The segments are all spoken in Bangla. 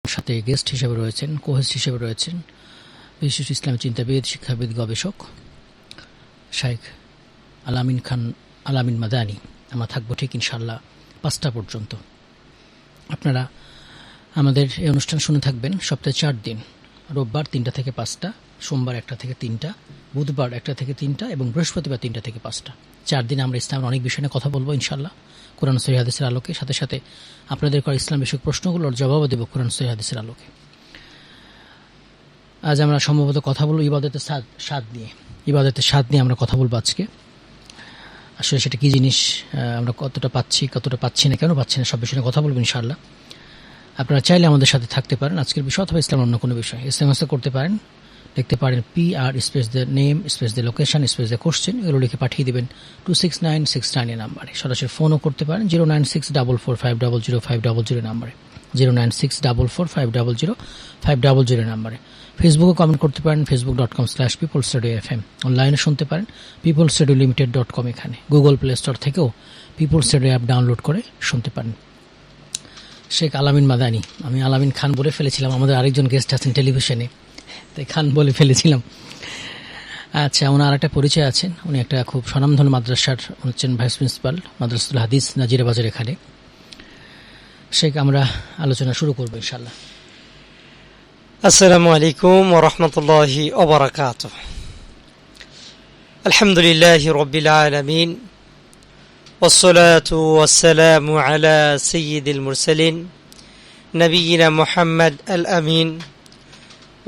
সাথে গেস্ট হিসেবে রয়েছেন, কো-হোস্ট হিসেবে রয়েছেন বিশিষ্ট ইসলামী চিন্তাবিদ, শিক্ষাবিদ, গবেষক শাইখ আলামিন খান আলামিন মাদানী। আমরা থাকবো ঠিক ইনশাআল্লাহ 5টা পর্যন্ত। আপনারা আমাদের এই অনুষ্ঠান শুনে থাকবেন সপ্তাহে 4 দিন, রোববার 3টা থেকে 5টা, সোমবার 1টা থেকে 3টা, বুধবার 1টা থেকে 3টা এবং বৃহস্পতিবার 3টা থেকে 5টা। 4 দিন আমরা ইসলামের অনেক বিষয় নিয়ে কথা বলবো ইনশাআল্লাহ, কোরআন সহিহ হাদিসের আলোকে। সাথে সাথে আপনাদের করা ইসলাম বিষয়ক প্রশ্নগুলোর জবাবও দেব কোরআন সহিহ হাদিসের আলোকে। আজ আমরা সম্ভবত কথা বলবো ইবাদতের স্বাদ নিয়ে। ইবাদতের স্বাদ নিয়ে আমরা কথা বলবো আজকে। আসলে সেটা কি জিনিস, আমরা কতটা পাচ্ছি, কতটা পাচ্ছি না, কেন পাচ্ছি না, সব বিষয়ে কথা বলবো ইনশাআল্লাহ। আপনারা চাইলে আমাদের সাথে থাকতে পারেন আজকের বিষয় অথবা ইসলাম অন্য কোনো বিষয়। এসএমএস করতে পারেন, লিখতে পারেন PR space the name space the location space the question, এগুলো লিখে পাঠিয়ে দেবেন 26969 নাম্বারে। সরাসরি ফোনও করতে পারেন 09644500500 নাম্বারে, 09644500500 নাম্বারে। ফেসবুকে কমেন্ট করতে পারেন facebook.com/peoplesradio.fm। অনলাইনে শুনতে পারেন peoplesradiolimited.com। এখানে গুগল প্লে স্টোর থেকেও পিপলস রেডিও অ্যাপ ডাউনলোড করে শুনতে পারেন। শেখ আলামিন মাদানী, আমি আলামিন খান বলে ফেলেছিলাম, আমাদের আরেকজন গেস্ট আছেন টেলিভিশনে, তাই খান বলে ফেলেছিলাম। আচ্ছা, ওনার আরেকটা পরিচয় আছেন, উনি একটা খুব স্বনামধন্য মাদ্রাসার হচ্ছেন ভাইস প্রিন্সিপাল, মাদ্রাসাতুল হাদিস নাজিরা বাজার। এখানে শেখ, আমরা আলোচনা শুরু করবো ইনশাআল্লাহ। আসসালামু আলাইকুম ওয়া রাহমাতুল্লাহি ওয়া বারাকাতুহু। আলহামদুলিল্লাহি রাব্বিল আলামিন ওয়াসসালাতু ওয়াসসালামু আলা সাইয়্যিদিল মুরসালিন নবিয়িনা মুহাম্মদ আল আমিন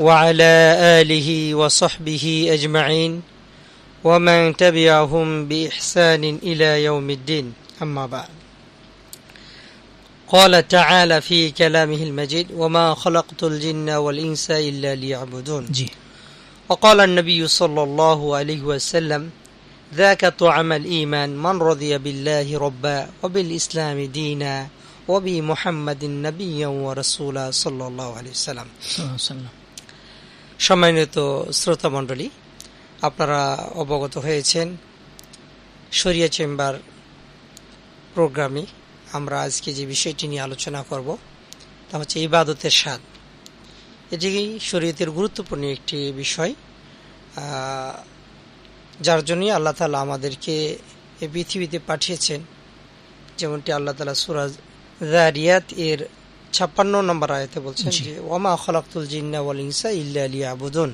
ওয়া আলা আলিহি ওয়া সাহবিহি আজমাইন ওয়া মান তাবিআহুম বিইহসানিন ইলা ইয়াউমিদ্দিন, আম্মা বা'দ। قال تعالى في كلامه المجيد وما خلقت الجن والإنس إلا ليعبدون. وقال النبي صلى الله عليه وسلم ذاك طعم الإيمان من رضي بالله ربا وبالإسلام دينا وبمحمد نبيا ورسولا صلى الله عليه وسلم. সম্মানিত শ্রোতা মণ্ডলী, আপনারা অবগত হয়েছেন শরিয়া চেম্বার প্রোগ্রামে আমরা আজকে যে বিষয়টি নিয়ে আলোচনা করব তা হচ্ছে ইবাদতের স্বাদ। এটি শরীয়তের গুরুত্বপূর্ণ একটি বিষয়, যার জন্যই আল্লাহ তাআলা আমাদেরকে এই পৃথিবীতে পাঠিয়েছেন। যেমনটি আল্লাহ তাআলা সূরা যারিয়াত এর 56 নম্বর আয়াতে বলছেন যে ওয়ামা খালাকতুল জিন্না ওয়াল ইনসা ইল্লা লিয়াবুদুন।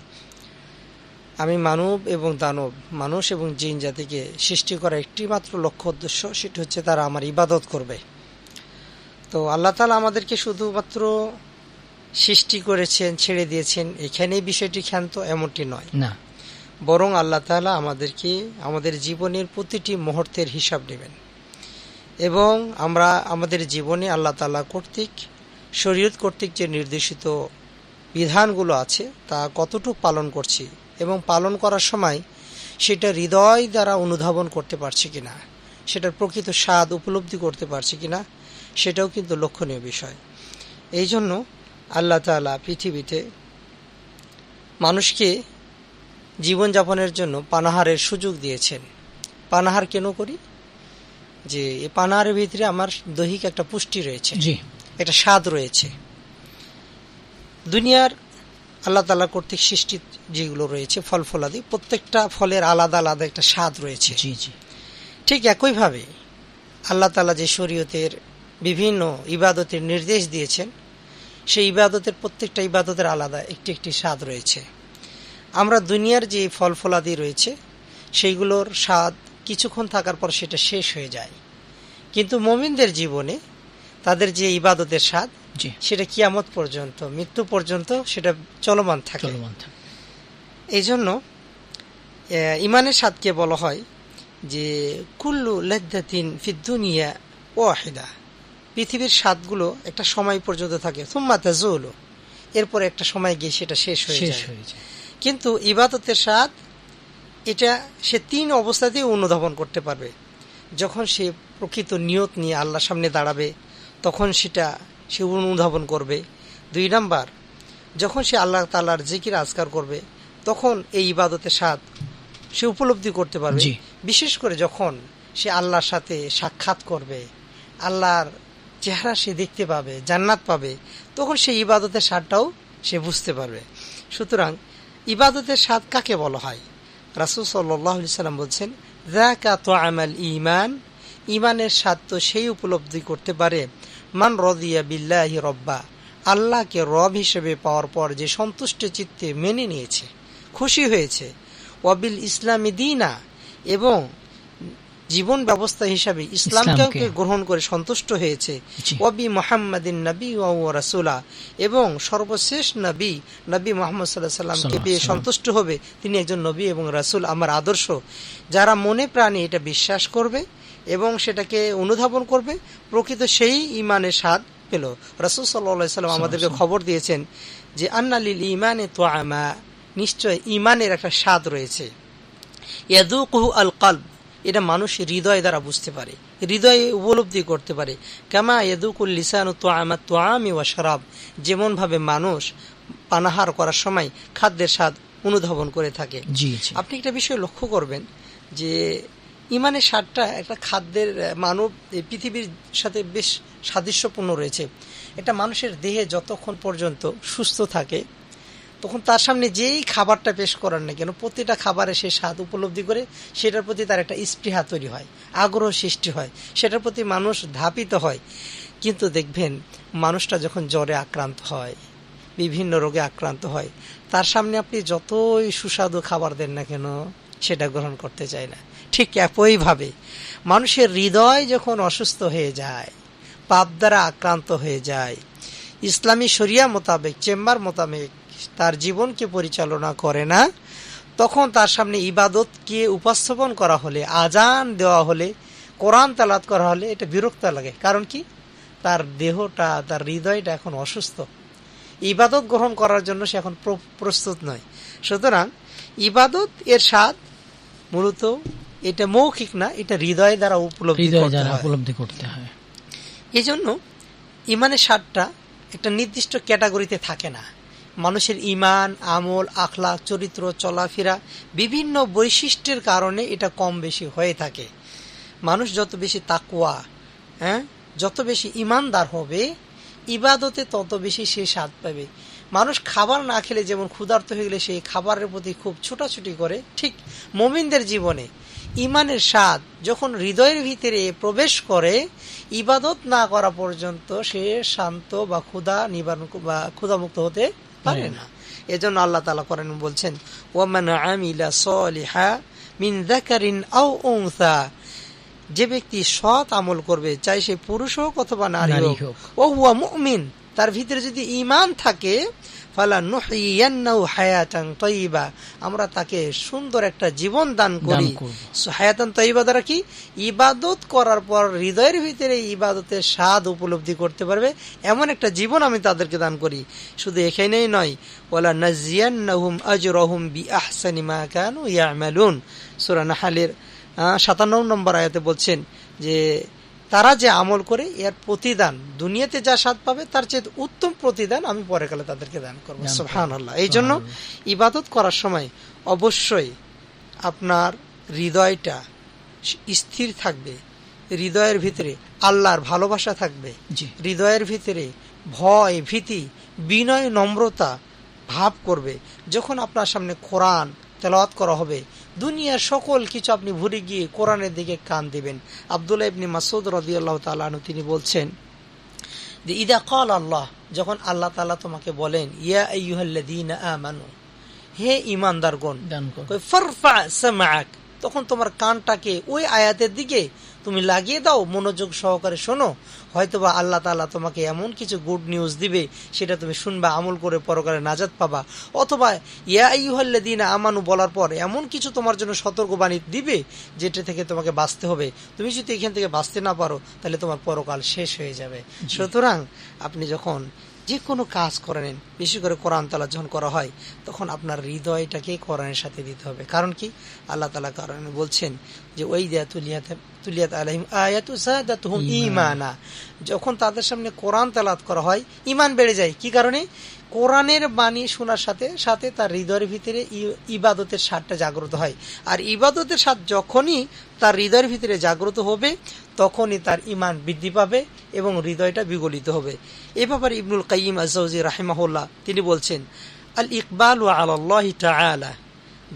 আমি মানব এবং দানব, মানুষ এবং জিন জাতিকে সৃষ্টি করা একটি মাত্র লক্ষ্য উদ্দেশ্য, সেটা হচ্ছে তারা আমার ইবাদত করবে। তো আল্লাহ তাআলা আমাদেরকে শুধুমাত্র সৃষ্টি করেছেন, ছেড়ে দিয়েছেন, এখানেই বিষয়টি ক্ষান্ত, এমনটি নয় না, বরং আল্লাহ তাআলা আমাদেরকে আমাদের জীবনের প্রতিটি মুহূর্তের হিসাব নেবেন এবং আমরা আমাদের জীবনে আল্লাহ তাআলা কর্তৃক, শরীয়ত কর্তৃক যে নির্দেশিত বিধানগুলো আছে তা কতটুকু পালন করছি এবং পালন করার সময় সেটা হৃদয় দ্বারা অনুধাবন করতে পারছি কিনা, সেটার প্রকৃত স্বাদ উপলব্ধি করতে পারছি কিনা, সেটাও কিন্তু লক্ষণীয় বিষয়। এই জন্য আল্লাহ তাআলা পৃথিবীতে মানুষকে জীবনযাপনের জন্য পানাহারের সুযোগ দিয়েছেন। পানাহার কেন করি? যে এই পানাহারের ভিতরে আমার দৈহিক একটা পুষ্টি রয়েছে, একটা স্বাদ রয়েছে। দুনিয়ার আল্লাহ তাআলা কর্তৃক সৃষ্টি যেগুলো রয়েছে ফল ফলাদি, প্রত্যেকটা ফলের আলাদা আলাদা একটা স্বাদ রয়েছে। ঠিক একইভাবে আল্লাহ তাআলা যে শরীয়তের বিভিন্ন ইবাদতের নির্দেশ দিয়েছেন, সেই ইবাদতের প্রত্যেকটা ইবাদতের আলাদা একটি একটি স্বাদ রয়েছে। আমরা দুনিয়ার যে ফল ফলাদি রয়েছে সেইগুলোর স্বাদ কিছুক্ষণ থাকার পর সেটা শেষ হয়ে যায়, কিন্তু মুমিনদের জীবনে তাদের যে ইবাদতের স্বাদ সেটা কিয়ামত পর্যন্ত, মৃত্যু পর্যন্ত সেটা চলমান থাকে। এই জন্য ইমানের স্বাদকে বলা হয় যে কুল্লু লাযযাতিন ফিদ দুনিয়া ওয়াহিদা। পৃথিবীর স্বাদগুলো একটা সময় পর্যন্ত থাকে, সুম্মা তাজুলু, এরপর একটা সময় গিয়ে সেটা শেষ হয়ে যায়। কিন্তু ইবাদতের স্বাদ এটা সে 3 অবস্থাতেই অনুধাবন করতে পারবে। যখন সে প্রকৃত নিয়ত নিয়ে আল্লাহর সামনে দাঁড়াবে তখন সেটা সে অনুধাবন করবে। 2 নাম্বার, যখন সে আল্লাহ তাআলার জিকির আজকার করবে তখন এই ইবাদতের স্বাদ সে উপলব্ধি করতে পারবে। বিশেষ করে যখন সে আল্লাহর সাথে সাক্ষাৎ করবে, আল্লাহর চেহারা সে দেখতে পাবে, জান্নাত পাবে, তখন সেই ইবাদতের স্বাদটাও সে বুঝতে পারবে। সুতরাং ইবাদতের স্বাদ কাকে বলা হয়? রাসূল সাল্লাল্লাহু আলাইহি সাল্লাম বলছেন, যাকা তুআমাল ঈমান, ঈমানের স্বাদ তো সেই উপলব্ধি করতে পারে মান রাদিয়া বিল্লাহি রব্বা, আল্লাহকে রব হিসেবে পাওয়ার পর যে সন্তুষ্ট চিত্তে মেনে নিয়েছে, খুশি হয়েছে, ওয়াবিল ইসলামি দীনা, এবং জীবন ব্যবস্থা হিসাবে ইসলামকে গ্রহণ করে সন্তুষ্ট হয়েছে, ওয়াবি মুহাম্মাদিন নবী ওয়া রাসূলা, এবং সর্বশেষ নবী মুহাম্মদ সাল্লাল্লাহু আলাইহি সাল্লামকে পেয়ে সন্তুষ্ট হবে, তিনি একজন নবী এবং রাসূল, আমার আদর্শ। যারা মনে প্রাণে এটা বিশ্বাস করবে এবং সেটাকে অনুধাবন করবে, প্রকৃত সেই ঈমানের স্বাদ পেল। রাসূল সাল্লাল্লাহু আলাইহি সাল্লাম আমাদেরকে খবর দিয়েছেন যে আন্না লিল ঈমানি তুআমা, নিশ্চয় ঈমানের একটা স্বাদ রয়েছে, ইয়াযুকুহু আল কলব, এটা মানুষ হৃদয় দ্বারা বুঝতে পারে, হৃদয়ে উপলব্ধি করতে পারে। কামা ইয়াযুকুল লিসানু তুআমাত তুআমি ওয়া শারাব, যেমন ভাবে মানুষ পানাহার করার সময় খাদ্যের স্বাদ অনুধাবন করে থাকে। আপনি একটা বিষয় লক্ষ্য করবেন যে ঈমানের স্বাদটা একটা খাদ্যের মানব পৃথিবীর সাথে বেশ সাদৃশ্যপূর্ণ রয়েছে। এটা মানুষের দেহে যতক্ষণ পর্যন্ত সুস্থ থাকে, তখন তার সামনে যেই খাবারটা পেশ করার না কেন, প্রতিটা খাবারে সে স্বাদ উপলব্ধি করে, সেটার প্রতি তার একটা স্পৃহা তৈরি হয়, আগ্রহ সৃষ্টি হয়, সেটার প্রতি মানুষ ধাবিত হয়। কিন্তু দেখবেন মানুষটা যখন জ্বরে আক্রান্ত হয়, বিভিন্ন রোগে আক্রান্ত হয়, তার সামনে আপনি যতই সুস্বাদু খাবার দেন না কেন, সেটা গ্রহণ করতে চায় না। ঠিক একইভাবে মানুষের হৃদয় যখন অসুস্থ হয়ে যায়, পাপ দ্বারা আক্রান্ত হয়ে যায়, ইসলামী শরিয়া মোতাবেক, চেম্বার মোতাবেক তার জীবনকে পরিচালনা করে না, তখন তার সামনে ইবাদতকে উপস্থাপন করা হলে, আজান দেওয়া হলে, কোরআন তেলাওয়াত করা হলে এটা বিরক্ত লাগে। কারণ কি? তার দেহটা, তার হৃদয়টা এখন অসুস্থ, ইবাদত গ্রহণ করার জন্য সে এখন প্রস্তুত নয়। সুতরাং ইবাদত এর স্বাদ মূলত এটা মৌখিক না, এটা হৃদয় দ্বারা উপলব্ধি করতে হয়। এই জন্য ঈমানের স্বাদটা একটা নির্দিষ্ট ক্যাটাগরিতে থাকে না। মানুষের ঈমান, আমল, আখলাক, চরিত্র, চলাফেরা, বিভিন্ন বৈশিষ্ট্যের কারণে এটা কম বেশি হয়ে থাকে। মানুষ যত বেশি তাকওয়া, যত বেশি ঈমানদার হবে, ইবাদতে তত বেশি সে স্বাদ পাবে। মানুষ খাবার না খেলে যেমন ক্ষুধার্ত হয়ে গেলে সেই খাবারের প্রতি খুব ছোটাছুটি করে, ঠিক মুমিনদের জীবনে ঈমানের স্বাদ যখন হৃদয়ের ভিতরে প্রবেশ করে, ইবাদত না করা পর্যন্ত সে শান্ত বা ক্ষুধামুক্ত হতে পারে না। এজন্য আল্লাহ তাআলা কোরআনে বলছেন, ওয়ামান আমিলা সলিহা মিন যাকারিন আও উনসা, যে ব্যক্তি সৎ আমল করবে, চাই সে পুরুষ হোক অথবা নারী হোক, ও হুয়া মুমিন, তার ভিতরে যদি ঈমান থাকে, ফালা নুহইয়ান্নাহু হায়াতান তাইয়্যিবা, আমরা তাকে সুন্দর একটা জীবন দান করি। হায়াতান তাইয়্যিবা দ্বারা কি? ইবাদত করার পর হৃদয়ের ভিতরে ইবাদতের স্বাদ উপলব্ধি করতে পারবে, এমন একটা জীবন আমি তাদেরকে দান করি। শুধু এখানেই নয়, ওয়ালা নাজিয়ান্নাহুম আজরাহুম বিআহসানি মা কানু ইয়ামালুন, সূরা নাহলের 57 নম্বর আয়াতে বলছেন যে তারা যে আমল করে এর প্রতিদান দুনিয়াতে যা স্বাদ পাবে তার চেয়ে উত্তম প্রতিদান আমি পরকালে তাদেরকে দান করব। সুবহানাল্লাহ। এই জন্য ইবাদত করার সময় অবশ্যই আপনার হৃদয়টা স্থির থাকবে, হৃদয়ের ভিতরে আল্লাহর ভালোবাসা থাকবে, হৃদয়ের ভিতরে ভয়, ভীতি, বিনয়, নম্রতা ভাব করবে। যখন আপনার সামনে কোরআন তেলাওয়াত করা হবে, দুনিয়ার সকল কিছু আপনি ভুলে গিয়ে কোরআনের দিকে কান দিবেন। আব্দুল্লাহ ইবনে মাসউদ রাদিয়াল্লাহু তাআলা আনহু তিনি বলছেন যে ইদা ক্বাল আল্লাহ, যখন আল্লাহ তাআলা তোমাকে বলেন ইয়া আইয়ুহাল্লাযীনা আমানু, হে ঈমানদারগণ, ফারফা সামআক, তখন তোমার কানটাকে ওই আয়াতের দিকে তুমি লাগিয়ে দাও, মনোযোগ সহকারে শোনো। হয়তোবা আল্লাহ তাআলা তোমাকে এমন কিছু গুড নিউজ দিবে, সেটা তুমি শুনবা, আমল করে পরকালে নাজাত পাবা। অথবা ইয়া আইয়ুহাল্লাযীনা আমানু বলার পর এমন কিছু তোমার জন্য সতর্কবাণী দিবে, যেটা থেকে তোমাকে বাঁচতে হবে। তুমি যদি এখান থেকে বাঁচতে না পারো, তাহলে তোমার পরকাল শেষ হয়ে যাবে। সুতরাং আপনি যখন যে কোনো কাজ করে নেন, বিশেষ করে কোরআন তেলাওয়াত যখন করা হয়, তখন আপনার হৃদয়টাকে কোরআনের সাথে দিতে হবে। কারণ কি? আল্লাহ তাআলা কোরআনে বলছেন যে ওয়াইদা তুলিয়াত আলাইহিম আয়াতু যাদাতুহুম ঈমানা, যখন তাদের সামনে কোরআন তেলাওয়াত করা হয় ঈমান বেড়ে যায়। কি কারণে? কোরআনের বাণী শোনার সাথে সাথে তার হৃদয়ের ভিতরে ইবাদতের স্বাদটা জাগ্রত হয়। আর ইবাদতের স্বাদ যখনই তার হৃদয়ের ভিতরে জাগ্রত হবে তখনই তার ঈমান বৃদ্ধি পাবে এবং হৃদয়টা বিগলিত হবে। এ ব্যাপারে ইবনুল কাইয়িম আজ-জাওজি রাহিমাহুল্লাহ তিনি বলছেন, আল ইকবালু আলাল্লাহি তাআলা,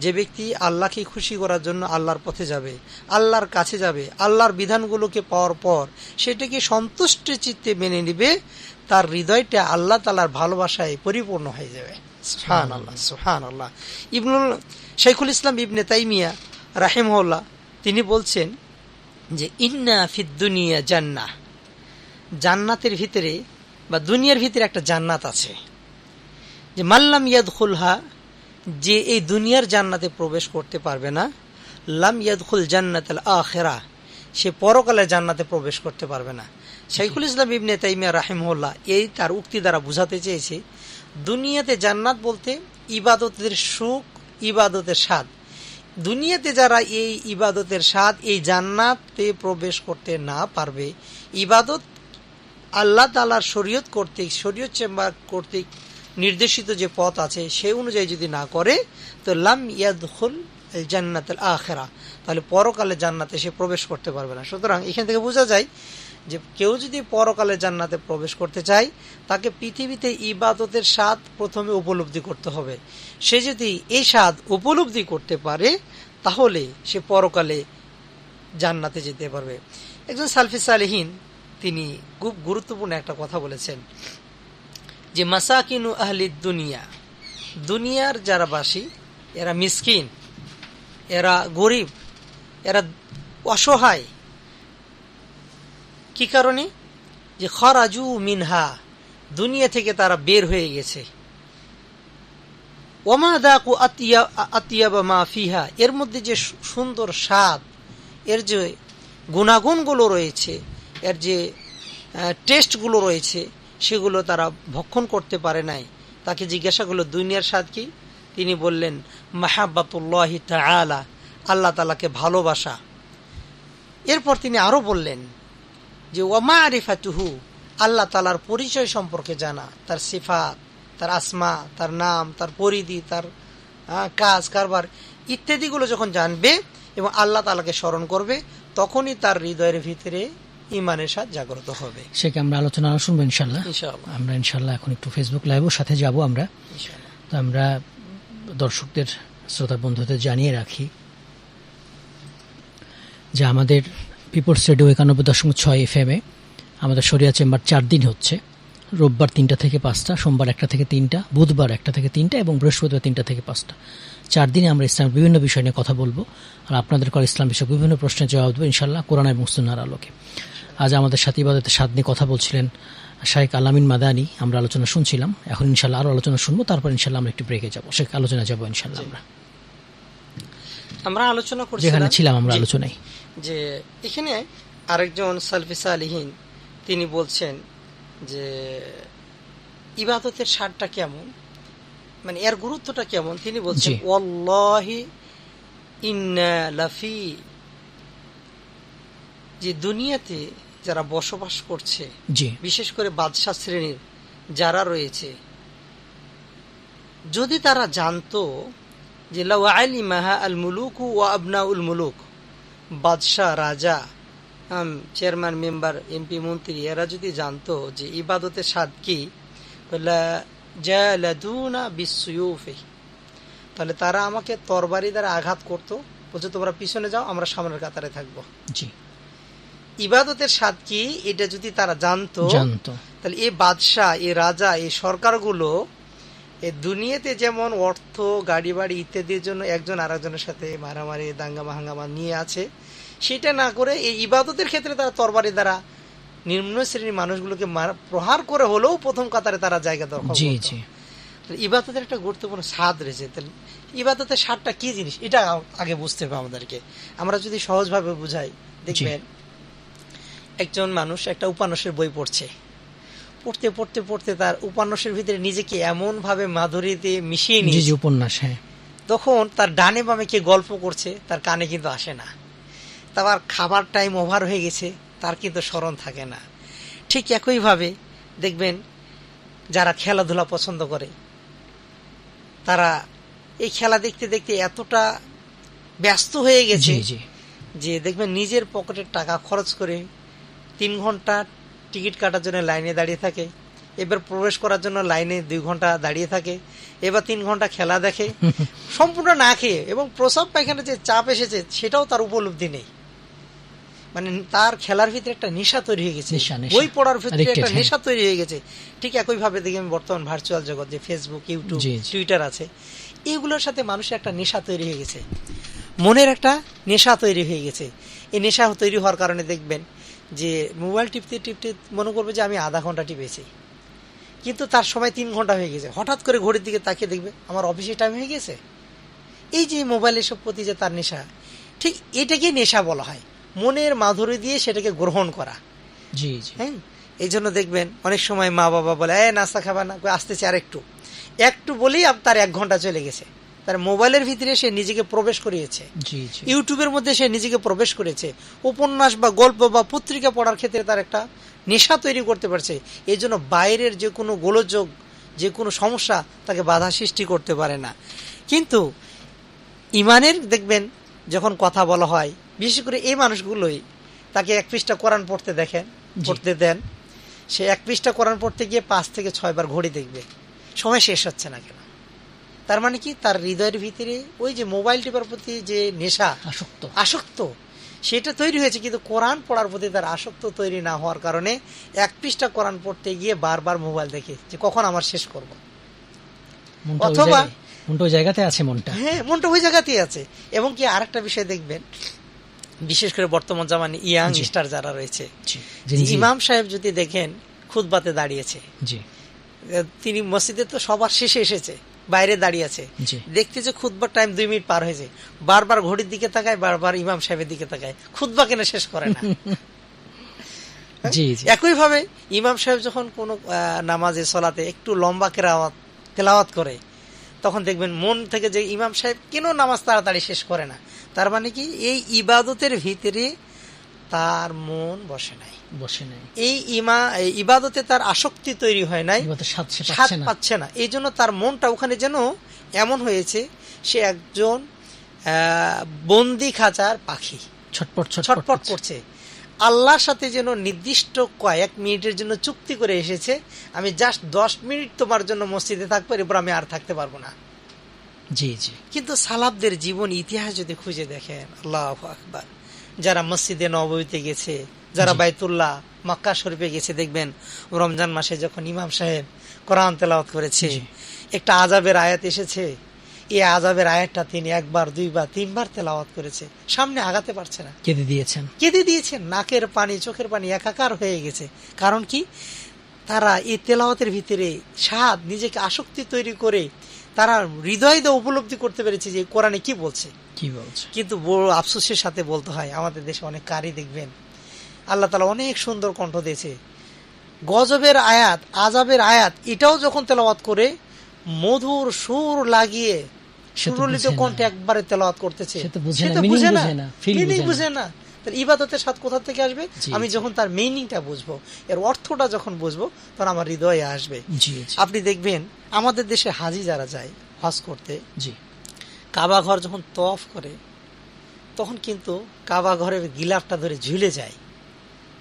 যে ব্যক্তি আল্লাহকে খুশি করার জন্য আল্লাহর পথে যাবে, আল্লাহর কাছে যাবে, আল্লাহর বিধানগুলোকে পাওয়ার পর সেটাকে সন্তুষ্ট চিত্তে মেনে নিবে, তার হৃদয়টা আল্লাহ তাআলার ভালোবাসায় পরিপূর্ণ হয়ে যাবে। সুবহানাল্লাহ, সুবহানাল্লাহ। শাইখুল ইসলাম ইবনে তাইমিয়া রাহিমাহুল্লাহ তিনি বলছেন যে ইন্না ফিদ দুনিয়া জান্নাহ, জান্নাতের ভিতরে বা দুনিয়ার ভিতরে একটা জান্নাত আছে, যে মাল্লাম ইয়াদখুলহা, যে এই দুনিয়ার জান্নাতে প্রবেশ করতে পারবে না, লাম ইয়াদখুল জান্নাতাল আখিরা, সে পরকালের জান্নাতে প্রবেশ করতে পারবে না। শাইখুল ইসলাম ইবনে তাইমিয়া রাহিমাহুল্লাহ এই তার উক্তি দ্বারা বুঝাতে চেয়েছে, দুনিয়াতে জান্নাত বলতে ইবাদতের সুখ, ইবাদতের স্বাদ। দুনিয়াতে যারা এই ইবাদতের স্বাদ, এই জান্নাতে প্রবেশ করতে না পারবে, ইবাদত আল্লাহ তাআলার শরীয়ত কর্তৃক, শরীয়ত চেম্বার কর্তৃক নির্দেশিত যে পথ আছে সেই অনুযায়ী যদি না করে, তো লাম ইয়াদখুল জান্নাতুল আখিরা, তাহলে পরকালে জান্নাতে সে প্রবেশ করতে পারবে না। সুতরাং এখান থেকে বোঝা যায় যে কেউ যদি পরকালে জান্নাতে প্রবেশ করতে চায়, তাকে পৃথিবীতে ইবাদতের স্বাদ প্রথমে উপলব্ধি করতে হবে। সে যদি এই স্বাদ উপলব্ধি করতে পারে তাহলে সে পরকালে জান্নাতে যেতে পারবে। একজন সালফি সালেহিন তিনি খুব গুরুত্বপূর্ণ একটা কথা বলেছেন যে মাসাকিনু আহলিদ দুনিয়া, দুনিয়ার যারা বাসী এরা মিসকিন, এরা গরিব, এরা অসহায়। কি কারণে? যে খরাজু মিনহা, দুনিয়া থেকে তারা বের হয়ে গেছে। ওমা দাকু আতিয়াবা মা ফিহা, এর মধ্যে যে সুন্দর স্বাদ, এর যে গুণাগুণগুলো রয়েছে, এর যে টেস্টগুলো রয়েছে সেগুলো তারা ভক্ষণ করতে পারে নাই। তাকে জিজ্ঞাসা করলো দুনিয়ার স্বাদ কি? তিনি বললেন মাহাব্বাতুল্লাহি তাআলা, আল্লাহ তাআলাকে ভালোবাসা। এরপর তিনি আরো বললেন যে ওয়া মারিফাতুহু, আল্লাহ তাআলার পরিচয় সম্পর্কে জানা, তার সিফাত, তার আসমা, তার নাম, তার পরিধি, তার কাজ কারবার ইত্যাদিগুলো যখন জানবে এবং আল্লাহ তাআলাকে স্মরণ করবে, তখনই তার হৃদয়ের ভিতরে ঈমানের স্বাদ জাগ্রত হবে। সেকে আমরা আলোচনা শুনবো ইনশাআল্লাহ। আমরা ইনশাআল্লাহ এখন একটু ফেসবুক লাইভের সাথে যাব আমরা। তো আমরা দর্শকদের, শ্রোতা বন্ধুদের জানিয়ে রাখি যে আমাদের পিপলস রেডিও 91.6 FM-এ আমাদের শরিয়া চেম্বার 4 দিন হচ্ছে। রোববার 3টা থেকে 5টা, সোমবার 1টা থেকে 3টা, বুধবার 1টা থেকে 3টা এবং বৃহস্পতিবার 3টা থেকে 5টা। 4 দিনে আমরা ইসলামের বিভিন্ন বিষয় নিয়ে কথা বলবো আর আপনাদের করা ইসলাম বিষয়ক বিভিন্ন প্রশ্নের জবাব দেবো ইনশাআল্লাহ কোরআন এবং সুন্নাহর আলোকে। আজ আমাদের সাথে ইবাদতের স্বাদ নিয়ে কথা বলছিলেন শাইখ আলামিন মাদানী। আমরা আলোচনা শুনছিলাম, এখন ইনশাআল্লাহ আরো আলোচনা শুনবো, তারপর ইনশাআল্লাহ আমরা একটু ব্রেকে যাবো, সে আলোচনা যাবো ইনশাআল্লাহ। আমরা আলোচনা করছি যেখানে ছিলাম আমরা আলোচনায়, যে এখানে আরেকজন সালফি সালেহিন তিনি বলছেন যে ইবাদতের স্বাদটা কেমন, মানে এর গুরুত্বটা কেমন। তিনি বলছেন ওয়াল্লাহি ইন্না লাফি, যে দুনিয়াতে যারা বসবাস করছে, বিশেষ করে বাদশাহ শ্রেণীর যারা রয়েছে, যদি তারা জানতো যে লাউ আলিমাহা আল মুলুকু ওয়া আবনাউল মুলুক, বাদশাহ, রাজা, চেয়ারম্যান, মেম্বার, এমপি, মন্ত্রী এরা যদি জানতো যে ইবাদতের স্বাদ কি, জালাদুনা বিসসুয়ুফি, তাহলে তারা আমাকে তরবারি দ্বারা আঘাত করতো, বলছে তোমরা পিছনে যাও, আমরা সামনের কাতারে থাকবো। ইবাদতের স্বাদ কি এটা যদি তারা জানতো, তাহলে এই বাদশাহ, এই রাজা, এই সরকারগুলো এই দুনিয়াতে যেমন অর্থ, গাড়ি বাড়ি ইত্যাদির জন্য একজন আরেকজনের সাথে মারামারি, দাঙ্গামা হাঙ্গামা নিয়ে আছে, সেটা না করে এই ইবাদতের ক্ষেত্রে তারা তরবারি দ্বারা নিম্ন শ্রেণীর মানুষগুলোকে প্রহার করে হলেও প্রথম কাতারে তারা জায়গা দখল করত। ইবাদতের একটা গুরুত্বপূর্ণ স্বাদ রয়েছে। তাহলে ইবাদতের স্বাদটা কি জিনিস এটা আগে বুঝতে হবে আমাদেরকে। আমরা যদি সহজভাবে বুঝাই, দেখবেন একজন মানুষ একটা উপন্যাসের বই পড়ছে, পড়তে পড়তে পড়তে তার উপন্যাসের ভিতরে নিজেকে এমন ভাবে মাধুরীতে মিশিয়ে নিয়েছে উপন্যাস, তখন তার ডানে বামে কে গল্প করছে তার কানে কিন্তু আসে না। তারপর খাবার টাইম ওভার হয়ে গেছে, তার কিন্তু স্মরণ থাকে না। ঠিক একইভাবে দেখবেন যারা খেলাধুলা পছন্দ করে তারা এই খেলা দেখতে দেখতে এতটা ব্যস্ত হয়ে গেছে যে দেখবেন নিজের পকেটের টাকা খরচ করে 3 ঘন্টা টিকিট কাটার জন্য লাইনে দাঁড়িয়ে থাকে, এবার প্রবেশ করার জন্য লাইনে 2 ঘন্টা দাঁড়িয়ে থাকে, এবার 3 ঘন্টা খেলা দেখে সম্পূর্ণ না খেয়ে, এবং প্রসাব পায়খানা যে চাপ এসেছে সেটাও তার উপলব্ধি নেই। মানে তার খেলার ভিতরে একটা নেশা তৈরি হয়ে গেছে, বই পড়ার ভিতরে একটা নেশা তৈরি হয়ে গেছে। ঠিক একই ভাবে দেখবেন বর্তমান ভার্চুয়াল জগৎ যে ফেসবুক, ইউটিউব, টুইটার আছে, এগুলোর সাথে মানুষের একটা নেশা তৈরি হয়ে গেছে, মনের একটা নেশা তৈরি হয়ে গেছে। এই নেশা তৈরি হওয়ার কারণে দেখবেন যে মোবাইল টিপতে টিপতে মনে করবে যে আমি আধা ঘন্টা টিপেছি, কিন্তু তার সময় 3 ঘন্টা হয়ে গেছে। হঠাৎ করে ঘড়ির দিকে তাকিয়ে দেখবে আমার অফিসে টাইম হয়ে গেছে। এই যে মোবাইলের সব প্রতি যে তার নেশা, ঠিক এটাকে নেশা বলা হয়, মনের মাধুরী দিয়ে সেটাকে গ্রহণ করা। হ্যাঁ, এই জন্য দেখবেন অনেক সময় মা বাবা বলে নাস্তা খাবার না, আসতেছে আর একটু বলেই তার 1 ঘন্টা চলে গেছে। তার মোবাইলের ভিতরে সে নিজেকে প্রবেশ করিয়েছে, ইউটিউবের মধ্যে সে নিজেকে প্রবেশ করেছে, উপন্যাস বা গল্প বা পত্রিকা পড়ার ক্ষেত্রে তার একটা নেশা তৈরি করতে পারছে। এই জন্য বাইরের যে কোনো গোলযোগ, যে কোনো সমস্যা তাকে বাধা সৃষ্টি করতে পারে না। কিন্তু ইমানের দেখবেন যখন কথা বলা হয়, বিশেষ করে এই মানুষগুলোই তাকে 1 পৃষ্ঠা কোরআন পড়তে দেন, সে 1 পৃষ্ঠা কোরআন পড়তে গিয়ে 5 থেকে 6 বার ঘড়ি দেখবে, সময় শেষ হচ্ছে না কেন। তার মানে কি, তার হৃদয়ের ভিতরে ওই যে মোবাইল টিপার প্রতি যে নেশা, আসক্ত সেটা তৈরি হয়েছে, কিন্তু কোরআন পড়ার প্রতি তার আসক্ত তৈরি না হওয়ার কারণে 1 পৃষ্ঠা কোরআন পড়তে গিয়ে বারবার মোবাইল দেখে যে কখন আমার শেষ করব। অথবা মনটা ওই জায়গাতে আছে, মনটা ওই জায়গাতেই আছে। এবং কি আরেকটা বিষয় দেখবেন, বিশেষ করে বর্তমান জামানে ইয়াং স্টার যারা রয়েছে, ইমাম সাহেব যদি দেখেন খুতবাতে দাঁড়িয়েছে, তিনি মসজিদে তো সবার শেষে এসেছে, বাইরে দাঁড়িয়ে আছে, দেখতেছে খুতবার টাইম 2 মিনিট পার হয়েছে, বারবার ঘড়ির দিকে তাকায়, বারবার ইমাম সাহেবের দিকে তাকায়, খুতবা কেন শেষ করে না। একই ভাবে ইমাম সাহেব যখন কোনো নামাজে সলাতে একটু লম্বা তেলাওয়াত করে, তখন দেখবেন মন থেকে যে ইমাম সাহেব কেন নামাজ তাড়াতাড়ি শেষ করে না, তার মানে কি এই ইবাদতের ভিতরে তার মন বসে নাই, এই ইবাদতে তার আসক্তি তৈরি হয় নাই, স্বাদ পাচ্ছে না। এই জন্য তার মনটা ওখানে যেন এমন হয়েছে সে একজন বন্দি খাঁচার পাখি, ছটপট করছে। আল্লাহর সাথে যেন নির্দিষ্ট কয়েক মিনিটের জন্য চুক্তি করে এসেছে, আমি জাস্ট 10 মিনিট তোমার জন্য মসজিদে থাকবো, এরপর আমি আর থাকতে পারবো না। কিন্তু সালাফদের জীবন ইতিহাস যদি খুঁজে দেখেন, আল্লাহু আকবার, যারা মসজিদে নববীতে গেছে, যারা বাইতুল্লাহ মক্কা শরীফে গেছে, দেখবেন রমজান মাসে যখন ইমাম সাহেব কোরআন তেলাওয়াত করেছে, একটা আযাবের আয়াত এসেছে, এই আযাবের আয়াতটা তিনি 1 বার 2 বার 3 বার তেলাওয়াত করেছে, সামনে আগাতে পারছে না, কেঁদে দিয়েছেন, নাকের পানি চোখের পানি একাকার হয়ে গেছে। কারণ কি, তারা এই তেলাওয়াতের ভিতরে স্বাদ, নিজেকে আসক্তি তৈরি করে তারা হৃদয় দিয়ে উপলব্ধি করতে পেরেছে যে কোরআনে কি বলছে। কিন্তু বড় আফসোসের সাথে বলতে হয়, আমাদের দেশে অনেক কারি দেখবেন আল্লাহ তাআলা অনেক সুন্দর কণ্ঠ দিয়েছে, গজবের আয়াত, আযাবের আয়াত, এটাও যখন তেলাওয়াত করে মধুর সুর লাগিয়ে সুরলিত কণ্ঠে একবারে তেলাওয়াত করতেছে, সেটা বুঝে না, মিনিং বুঝে না। তার ইবাদতের স্বাদ কোথা থেকে আসবে? আমি যখন তার মিনিংটা বুঝবো, এর অর্থটা যখন বুঝবো, তখন আমার হৃদয়ে আসবে। আপনি দেখবেন আমাদের দেশে হাজি যারা যায় হজ করতে, কাবা ঘর যখন তওয়াফ করে, তখন কিন্তু কাবা ঘরের গিলাফটা ধরে ঝুলে যায়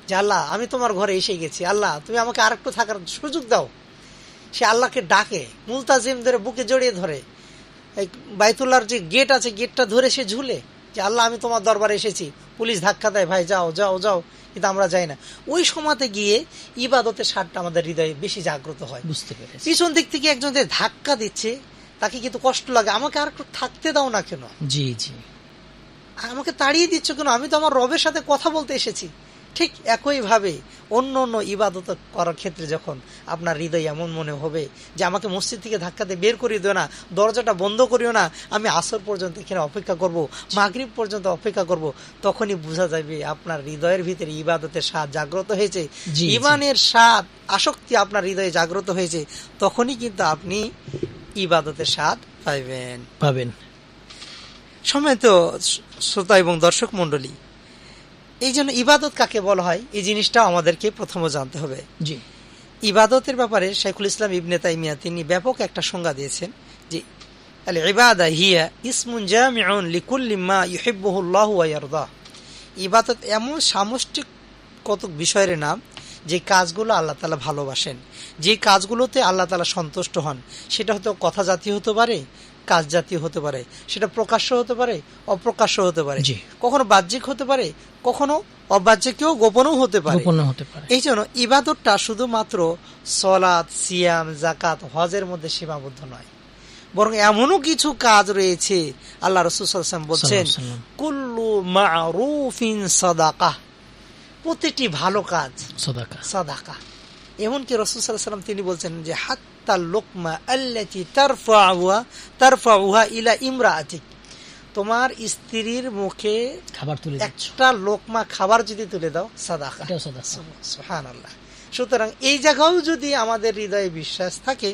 যে আল্লাহ আমি তোমার ঘরে এসে গেছি, আল্লাহ তুমি আমাকে আরেকটু থাকার সুযোগ দাও। সে আল্লাহকে ডাকে, মুলতাজিম ধরে বুকে জড়িয়ে ধরে, এই বাইতুল্লাহর যে গেট আছে গেটটা ধরে সে ঝুলে যে আল্লাহ আমি তোমার দরবারে এসেছি। পুলিশ ধাক্কা দেয়, ভাই যাও যাও যাও, কিন্তু আমরা যাই না। ওই সময়তে গিয়ে ইবাদতের স্বাদটা আমাদের হৃদয়ে বেশি জাগ্রত হয়। বুঝতে পেরেছি, পিছন দিক থেকে একজন যে ধাক্কা দিচ্ছে তাকে কিন্তু কষ্ট লাগে, আমাকে আর একটু থাকতে দাও না কেন, আমাকে তাড়িয়ে দিচ্ছ কেন, আমি তো আমার রবের সাথে কথা বলতে এসেছি। ঠিক একইভাবে অন্য অন্য ইবাদত করার ক্ষেত্রে যখন আপনার হৃদয় এমন মনে হবে যে আমাকে মসজিদ থেকে ধাক্কা দিয়ে বের করিয়ে দিও না, দরজাটা বন্ধ করিও না, আমি আসর পর্যন্ত এখানে অপেক্ষা করব, মাগরিব পর্যন্ত অপেক্ষা করব, তখনই বোঝা যাবে আপনার হৃদয়ের ভিতরে ইবাদতের স্বাদ জাগ্রত হয়েছে, ঈমানের স্বাদ, আসক্তি আপনার হৃদয়ে জাগ্রত হয়েছে, তখনই কিন্তু আপনি ইবাদতের স্বাদ পাবেন। সম্মানিত শ্রোতা এবং দর্শক মণ্ডলী, এই জন্য ইবাদত কাকে বলা হয় এই জিনিসটা আমাদেরকে প্রথমে জানতে হবে। ইবাদতের ব্যাপারে শাইখুল ইসলাম ইবনে তাইমিয়া তিনি ব্যাপক একটা সংজ্ঞা দিয়েছেন যে আল ইবাদা হিয়া ইসমুন জামিউন লিকুল্লি মা ইউহিব্বুহুল্লাহু ওয়া ইয়ারদা। ইবাদত এমন সামষ্টিক কতক বিষয়ের নাম যে কাজগুলো আল্লাহ তাআলা ভালোবাসেন, যে কাজগুলোতে আল্লাহ তাআলা সন্তুষ্ট হন। সেটা হয়তো কথা জাতীয় হতে পারে, কাজ জাতীয় হতে পারে, সেটা প্রকাশ্য হতে পারে, অপ্রকাশ্য হতে পারে, কখনো বাহ্যিক হতে পারে, কখনো অবাহ্যিকও গোপনও হতে পারে। এই জন্য ইবাদতটা শুধুমাত্র সলাত, সিয়াম, যাকাত, হজের মধ্যে সীমাবদ্ধ নয়, বরং এমনও কিছু কাজ রয়েছে আল্লাহ রাসূল সাল্লাল্লাহু আলাইহি ওয়াসাল্লাম বলছেন কুল্লু মা'রুফিন সাদাকাহ, প্রতিটি ভালো কাজ সাদাকা। এমনকি রাসূল সাল্লাল্লাহু আলাইহি ওয়াসাল্লাম তিনি বলছেন যে হাত্তা লুকমা আল্লাতী তারফাউহা ইলা ইমরাআতিক, তোমার স্ত্রীর মুখে খাবার তুলে একটা লোকমা খাবার যদি তুলে দাও সাদাকা, এটাও সাদাকা। সুবহানাল্লাহ। সুতরাং এই জায়গাও যদি আমাদের হৃদয়ে বিশ্বাস থাকে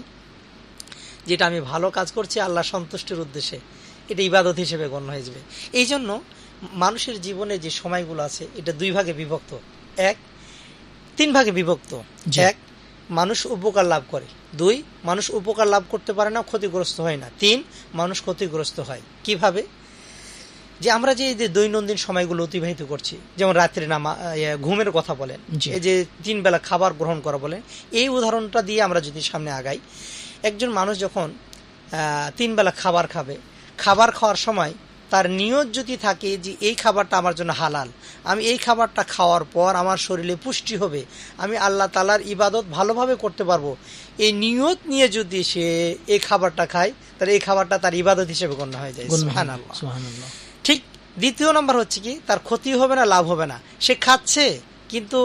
যেটা আমি ভালো কাজ করছি আল্লাহ সন্তুষ্টির উদ্দেশ্যে, এটা ইবাদত হিসেবে গণ্য হয়ে যাবে। এই জন্য মানুষের জীবনে যে সময়গুলো আছে এটা দুই ভাগে বিভক্ত, তিন ভাগে বিভক্ত। এক, মানুষ উপকার লাভ করে। দুই, মানুষ উপকার লাভ করতে পারে না, ক্ষতিগ্রস্ত হয় না। তিন, মানুষ ক্ষতিগ্রস্ত হয়। কিভাবে? যে আমরা যে দৈনন্দিন সময়গুলো অতিবাহিত করছি, যেমন রাত্রে ঘুমের কথা বলেন, এই যে 3 বেলা খাবার গ্রহণ করা বলেন, এই উদাহরণটা দিয়ে আমরা যদি সামনে আগাই, একজন মানুষ যখন 3 বেলা খাবার খাবে, খাবার খাওয়ার সময় তার নিয়ত যদি থাকে যে এই খাবারটা আমার জন্য হালাল, আমি এই খাবারটা খাওয়ার পর আমার শরীরে পুষ্টি হবে, আমি আল্লাহ তাআলার ইবাদত ভালোভাবে করতে পারবো, এই নিয়ত নিয়ে যদি সে এই খাবারটা খায় তাহলে এই খাবারটা তার ইবাদত হিসেবে গণ্য হয়ে যায়। সুবহানাল্লাহ। ঠিক দ্বিতীয় নম্বর হচ্ছে কি, তার ক্ষতি হবে না, লাভ হবে না। সে খাচ্ছে কিন্তু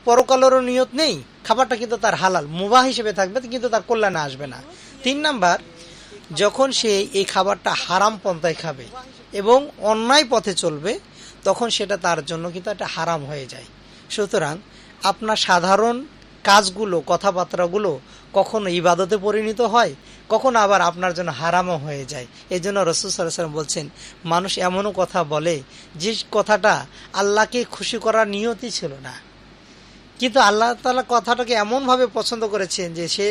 পরকালেরও নিয়ত নেই, খাবারটা কিন্তু তার হালাল মুবাহ হিসেবে থাকবে, কিন্তু তার কল্যাণে আসবে না। 3 নাম্বার, যখন সে এই খাবারটা হারাম পন্থায় খাবে এবং অন্যায় পথে চলবে, তখন সেটা তার জন্য কিন্তু একটা হারাম হয়ে যায়। সুতরাং আপনার সাধারণ কাজগুলো, কথাবার্তাগুলো কখনো ইবাদতে পরিণত হয়, কখনো আবার আপনার জন্য হারামও হয়ে যায়। এই জন্য রাসূল সাল্লাল্লাহু আলাইহি ওয়াসাল্লাম বলছেন, মানুষ এমনও কথা বলে যে কথাটা আল্লাহকে খুশি করার নিয়তই ছিল না, কিন্তু আল্লাহ তাআলা কথাটাকে এমনভাবে পছন্দ করেছেন যে সে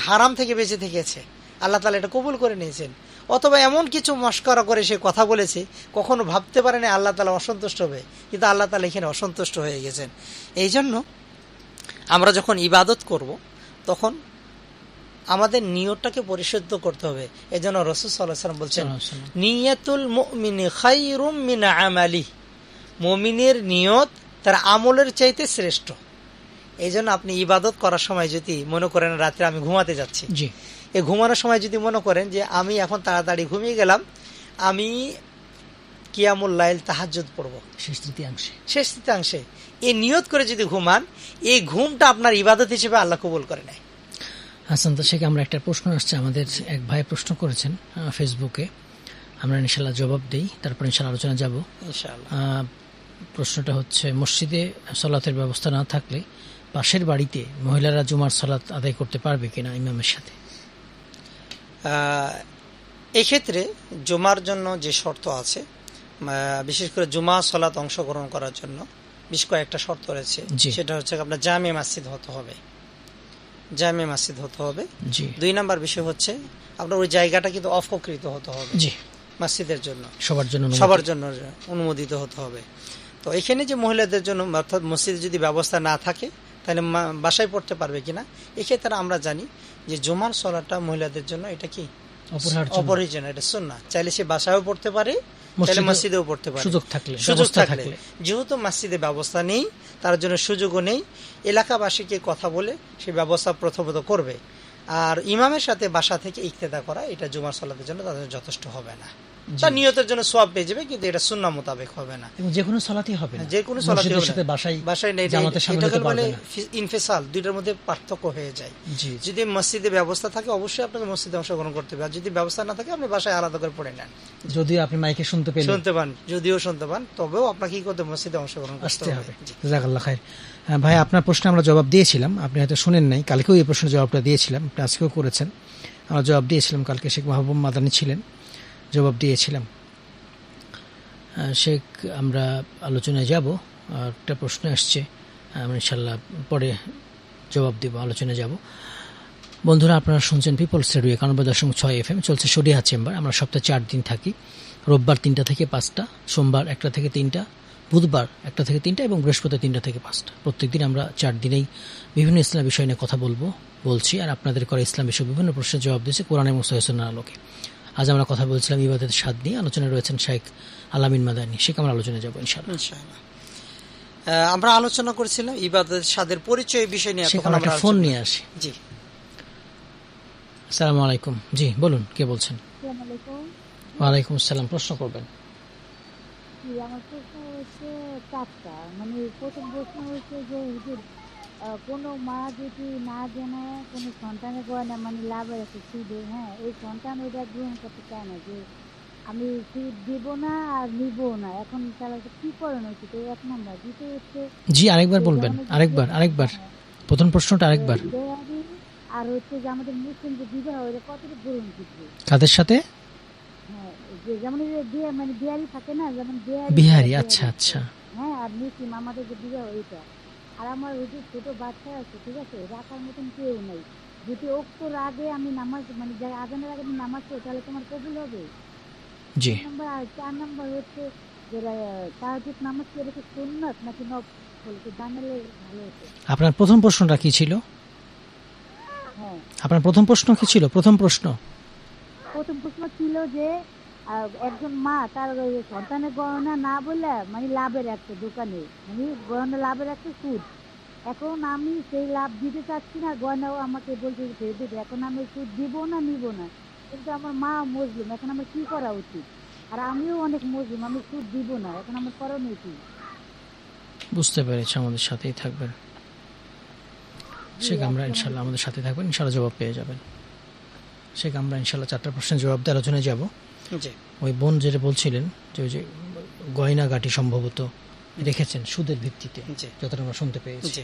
হারাম থেকে বেঁচে থেকেছে, আল্লাহ তাআলা এটা কবুল করে নিয়েছেন। অথবা এমন কিছু মস্করা করে সে কথা বলেছে, কখনো ভাবতে পারে না আল্লাহ তাআলা অসন্তুষ্ট হবে, কিন্তু আল্লাহ তাআলা এখানে অসন্তুষ্ট হয়ে গেছেন। এই জন্য আমরা যখন ইবাদত করব তখন আমাদের নিয়তটাকে পরিশুদ্ধ করতে হবে। এই জন্য রাসূল সাল্লাল্লাহু আলাইহি ওয়াসাল্লাম বলছেন, নিয়াতুল মুমিনি খায়রুম মিন আমালি, মুমিনের নিয়ত তার আমলের চাইতে শ্রেষ্ঠ। এই জন্য আপনি ইবাদত করার সময় যদি মনে করেন রাত্রে আমি ঘুমাতে যাচ্ছি, এই ঘুমানোর সময় যদি মনে করেন যে আমি এখন তাড়াতাড়ি ঘুমিয়ে গেলাম, আমি কিয়ামুল লাইল তাহাজ্জুদ পড়ব শেষ তৃতীয়াংশে, এই নিয়ত করে যদি ঘুমান, এই ঘুমটা আপনার ইবাদত হিসেবে আল্লাহ কবুল করে নেয়। হাসান দর্শক, আমরা একটা প্রশ্ন আসছে, আমাদের এক ভাই প্রশ্ন করেছেন ফেসবুকে, আমরা ইনশাআল্লাহ জবাব দেই, তারপর ইনশাআল্লাহ আলোচনা যাব ইনশাআল্লাহ। প্রশ্নটা হচ্ছে, মসজিদে সালাতের ব্যবস্থা না থাকলে পাশের বাড়িতে মহিলারা জুমার সালাত আদায় করতে পারবে কিনা ইমামের সাথে? এক্ষেত্রে জুমার জন্য যে শর্ত আছে, বিশেষ করে জুমা সালাত অংশগ্রহণ করার জন্য বেশ কয়েকটা শর্ত রয়েছে। সেটা হচ্ছে আপনার জামে মসজিদ হতে হবে, জামে মসজিদ হতে হবে। 2 নাম্বার বিষয় হচ্ছে আপনার ওই জায়গাটা কিন্তু অফকৃত হতে হবে, মসজিদের জন্য সবার জন্য অনুমোদিত হতে হবে। তো এখানে যে মহিলাদের জন্য, অর্থাৎ মসজিদে যদি ব্যবস্থা না থাকে তাহলে বাসায় পড়তে পারবে কিনা, এক্ষেত্রে আমরা জানি যে জুমার সালাতটা মহিলাদের জন্য এটা কি অপরিহার্য, এটা সুন্নাহ। চাইলে সে বাসায়ও পড়তে পারে, চাইলে মসজিদেও পড়তে পারে, সুযোগ থাকলে। যেহেতু মসজিদে ব্যবস্থা নেই, তার জন্য সুযোগও নেই, এলাকাবাসীকে কথা বলে সে ব্যবস্থা প্রথমত করবে। আর ইমামের সাথে বাসা থেকে ইক্তেদা করা, এটা জুমার সালাতের জন্য তাদের যথেষ্ট হবে না। তার নিয়তের জন্য সওয়াব পেয়ে যাবে, কিন্তু এটা সুন্নাহ মোতাবেক হবে না। যে কোনো সালাতই হবে না, যে কোনো সালাতই হবে না, বাসায় নেই, এটা বলে ইনফিসাল, দুইটার মধ্যে পার্থক্য হয়ে যায়। যদি মসজিদে ব্যবস্থা থাকে অবশ্যই আপনাকে মসজিদে অংশগ্রহণ করতে হবে, আর যদি ব্যবস্থা না থাকে আপনি বাসায় আলাদা করে পড়ে নেন। যদিও আপনি মাইকে শুনতে পান, তবেও আপনাকে কি করতে মসজিদে অংশগ্রহণ করতে হবে। জাযাকাল্লাহ খাইর। ভাই, আপনার প্রশ্ন আমরা জবাব দিয়েছিলাম, আপনি হয়তো শুনেন নাই, কালকেও এই প্রশ্নের জবাবটা দিয়েছিলাম, আপনি আজকেও করেছেন, আমরা জবাব দিয়েছিলাম, কালকে শেখ মাহবুব মাদানী ছিলেন, জবাব দিয়েছিলাম। শেখ, আমরা আলোচনায় যাব, আর একটা প্রশ্ন আসছে, আমরা ইনশাল্লাহ পরে জবাব দেব, আলোচনায় যাব। বন্ধুরা, আপনারা শুনছেন পিপলস রেডিও 91.6 FM, চলছে শরিয়া চেম্বার। আমরা সপ্তাহে 4 দিন থাকি, রোববার 3টা থেকে 5টা, সোমবার 1টা থেকে 3টা, বুধবার 1টা থেকে 3টা এবং বৃহস্পতিবার 3টা থেকে 5টা। প্রত্যেকদিন আমরা 4 দিনেই বিভিন্ন ইসলাম বিষয় নিয়ে কথা বলছি, আর আপনাদের করে ইসলাম বিষয়ে বিভিন্ন প্রশ্নের জবাব দিয়েছে কোরআন এবং সহিহ সুন্নাহর আলোকে। আজ আমরা কথা বলছিলাম ইবাদতের স্বাদ নিয়ে। আলোচনায় রয়েছেন শেখ আলামিন মাদানী। শেখ, আমরা আলোচনায় যাবো ইনশাআল্লাহ। আমরা আলোচনা করছিলাম ইবাদতের স্বাদের পরিচয় বিষয় নিয়ে। এখন আমরা ফোন নিয়ে আসি। জি, আসসালামু আলাইকুম। জি বলুন, কে বলছেন? ওয়ালাইকুম আসসালাম। প্রশ্ন করবেন। আমার প্রশ্ন হচ্ছে 4টা। মানে প্রথম প্রশ্ন হচ্ছে যে হুজুর, কোনো মা যদি না জেনে কোনো সন্তানের গয়না মানে লাভের একটা সুদে, হ্যাঁ, এই সন্তান ওইটা গ্রহণ করতে চায় না, যে আমি সুদ দিব না আর নিব না, এখন তাহলে কি করানো উচিত? এই 1 নম্বর। দ্বিতীয় হচ্ছে, জি আরেকবার বলবেন, আরেকবার প্রথম প্রশ্নটা আরেকবার। আর হচ্ছে যে আমাদের মুসলিম যে বিবাহ, এটা কতটুকু গ্রহণযোগ্য? কাদের সাথে? হ্যাঁ, যে যেমন মানে বিহারি থাকে না, যেমন বিহারি। আচ্ছা আচ্ছা। হ্যাঁ, আর মুসলিম আমাদের যে বিবাহ এটা। আর আমার ওই যে ছোট বাচ্চা আছে, ঠিক আছে, রাখার মতন কেউ নেই। যদি ওক্তর আগে আমি নামাজ মানে আজানের আগে আমি নামাজ পড়ি, তাহলে তোমার কবুল হবে? জি। 4 নম্বর হচ্ছে যে তাহাজ্জুদ নামাজ কি এটা সুন্নাত নাকি নফল, জানলে ভালো হতো। আপনার প্রথম প্রশ্নটা কি ছিল? হ্যাঁ, আপনার প্রথম প্রশ্ন কি ছিল? প্রথম প্রশ্ন ছিল যে একজন মা তার সন্তানের গয়না না বলে মানে লাভের একটা দোকানে, মানে গয়না লাভের একটা সুদ, এখন আমি সেই লাভ দিতে চাচ্ছি না, গয়নাও আমাকে বলতে দেবে, এখন আমি সুদ দিব না নিব না, কিন্তু আমার মা মুসলিম, এখন আমার কি করা উচিত? আর আমিও অনেক মুসলিম, আমি সুদ দিব না, এখন আমার করণীয় কি? বুঝতে পেরেছি। আমাদের সাথেই থাকবেন শেখ, আমরা ইনশাল্লাহ আমাদের সাথে থাকবেন, ইনশাল্লাহ জবাব পেয়ে যাবেন। শেখ, আমরা ইনশাল্লাহ 4টা প্রশ্নের জবাব দিয়ে আলোচনায় যাব। ওই বোন যেটা বলছিলেন যে ওই যে গয়নাগাটি সম্ভবত রেখেছেন সুদের ভিত্তিতে, যতটা আমরা শুনতে পেয়েছি।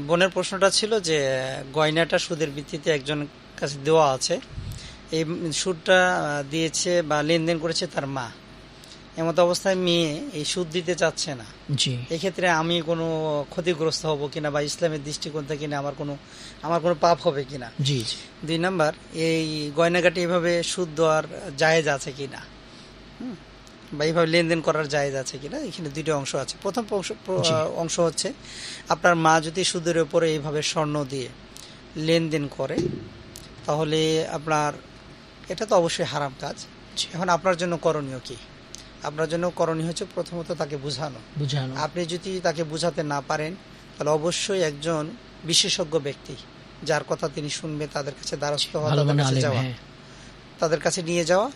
বোনের প্রশ্নটা ছিল যে গয়নাটা সুদের ভিত্তিতে একজন কাছে দেওয়া আছে, এই সুদটা দিয়েছে বা লেনদেন করেছে তার মা, এমত অবস্থায় মেয়ে এই সুদ দিতে চাচ্ছে না। এক্ষেত্রে আমি কোনো ক্ষতিগ্রস্ত হব কিনা বা ইসলামের দৃষ্টিকোণ থেকে আমার কোনো পাপ হবে কিনা? 2 নাম্বার, এই গয়নাগাটি এভাবে সুদ দেওয়ার জায়েজ আছে কিনা, বা এইভাবে লেনদেন করার জায়েজ আছে কিনা? এখানে 2টা অংশ আছে। প্রথম অংশ হচ্ছে, আপনার মা যদি সুদের উপরে এইভাবে স্বর্ণ দিয়ে লেনদেন করে, তাহলে আপনার এটা তো অবশ্যই হারাম কাজ। এখন আপনার জন্য করণীয় কি? আপনার জন্য করণীয় হচ্ছে প্রথমত তাকে বুঝানো। আপনি যদি তাকে বুঝাতে না পারেন, তাহলে অবশ্যই একজন বিশেষজ্ঞ ব্যক্তি যার কথা তিনি শুনবে তাদের কাছে দ্বারস্থ হওয়া, তাদের কাছে নিয়ে যাওয়া।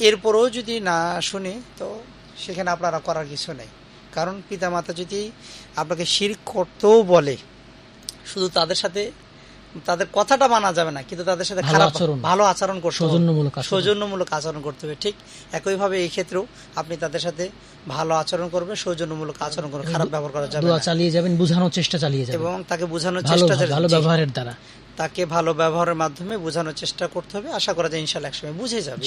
এরপরেও যদি না শুনে, তো সেখানে আপনারা করার কিছু নেই। কারণ পিতামাতা যদি আপনাকে শিরক করতেও বলে, শুধু তাদের কথাটা মানা যাবে না, কিন্তু তাদের সাথে ভালো আচরণ করতে হবে, সৌজন্যমূলক আচরণ করতে হবে। ঠিক একইভাবে এই ক্ষেত্রেও আপনি তাদের সাথে ভালো আচরণ করবেন, সৌজন্যমূলক আচরণ করবেন, খারাপ ব্যবহার করা যাবে না, চালিয়ে যাবেন, বোঝানোর চেষ্টা চালিয়ে যাবেন, এবং তাকে বোঝানোর চেষ্টা, ভালো ব্যবহারের দ্বারা তাকে ভালো ব্যবহারের মাধ্যমে বোঝানোর চেষ্টা করতে হবে। আশা করা যায় ইনশাআল্লাহ একসময় বুঝে যাবে।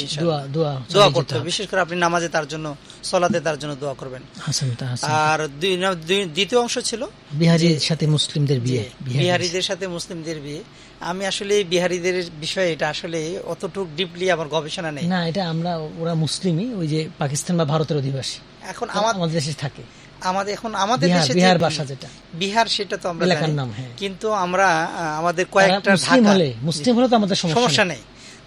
দোয়া করতে হবে, বিশেষ করে আপনি নামাজে তার জন্য, সলাতে তার জন্য দোয়া করবেন। আর দ্বিতীয় অংশ ছিল বিহারিদের সাথে মুসলিমদের বিয়ে। বিহারিদের সাথে মুসলিমদের বিয়ে, আমি আসলে বিহারিদের বিষয়ে এটা আসলে অতটুকু ডিপলি আমার গবেষণা নেই। না, এটা ওরা মুসলিমই, ওই যে পাকিস্তান বা ভারতের অধিবাসী, এখন আমাদের দেশে থাকে। আমাদের দেশে বিহার ভাষা যেটা বিহার, সেটা তো আমরা এলাকার নাম, কিন্তু আমরা আমাদের কয়েকটা মুসলিম হলে তো আমাদের সমস্যা নেই।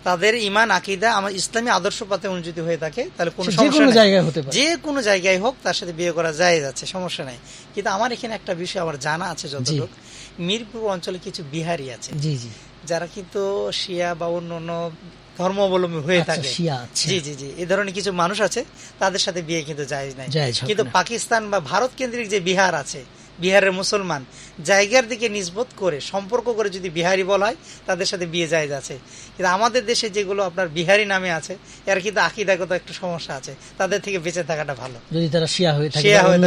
তাদের ঈমান আকীদা আমার ইসলামী আদর্শ পথে অনুযায়ী হয়ে থাকে, তাহলে কোনো সমস্যা নেই, জায়গায় হতে পারে, যে কোনো জায়গায় হোক তার সাথে বিয়ে করা জায়েজ আছে, সমস্যা নাই। কিন্তু আমার এখানে একটা বিষয় আমার জানা আছে যতটুকু, মিরপুর অঞ্চলে কিছু বিহারি আছে যারা কিন্তু শিয়া বা অন্য ধর্মাবলম্বী হয়ে থাকে। জি, এই ধরনের কিছু মানুষ আছে, তাদের সাথে বিয়ে কিন্তু জায়েজ নাই। কিন্তু পাকিস্তান বা ভারত কেন্দ্রিক যে বিহার আছে, বিহারের মুসলমান জায়গার দিকে নিসবত করে সম্পর্ক করে যদি বিহারি বলা হয়, তাদের সাথে বিয়ে জায়েজ আছে। কিন্তু আমাদের দেশে যেগুলো আপনার বিহারি নামে আছে, এর কিন্তু আকীদাগত একটু সমস্যা আছে, তাদের থেকে বেঁচে থাকাটা ভালো, যদি তারা শিয়া হয়ে থাকে, অন্য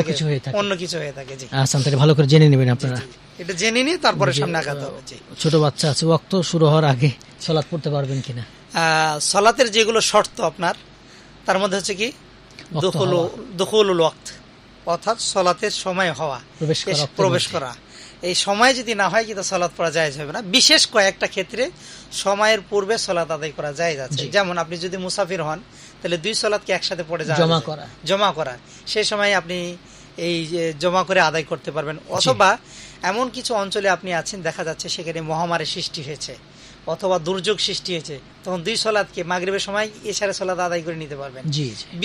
কিছু হয়ে থাকে। জি, তাহলে ভালো করে জেনে নেবেন আপনারা, এটা জেনে নিয়ে তারপরে সামনে আগাতে হবে। ছোট বাচ্চা আছে, ওয়াক্ত শুরু হওয়ার আগে সালাত পড়তে পারবেন কিনা? সালাতের যেগুলো শর্ত আপনার, তার মধ্যে হচ্ছে কি দুখুলুল ওয়াক্ত, অর্থাৎ সালাতের সময় হওয়া, প্রবেশ করা। এই সময় যদি না হয় কিন্তু সালাত পড়া জায়েজ হবে না। বিশেষ কয়েকটা ক্ষেত্রে সময়ের পূর্বে সালাত আদায় করা জায়েজ আছে। যেমন আপনি যদি মুসাফির হন তাহলে 2 সালাতকে একসাথে পড়ে জমা করা সেই সময় আপনি এই জমা করে আদায় করতে পারবেন। অথবা এমন কিছু অঞ্চলে আপনি আছেন, দেখা যাচ্ছে সেখানে মহামারী সৃষ্টি হয়েছে অথবা দুর্যোগ সৃষ্টি হয়েছে, তখন 2 সালাতকে মাগরিবের সময় এশারে সালাত আদায় করে নিতে পারবেন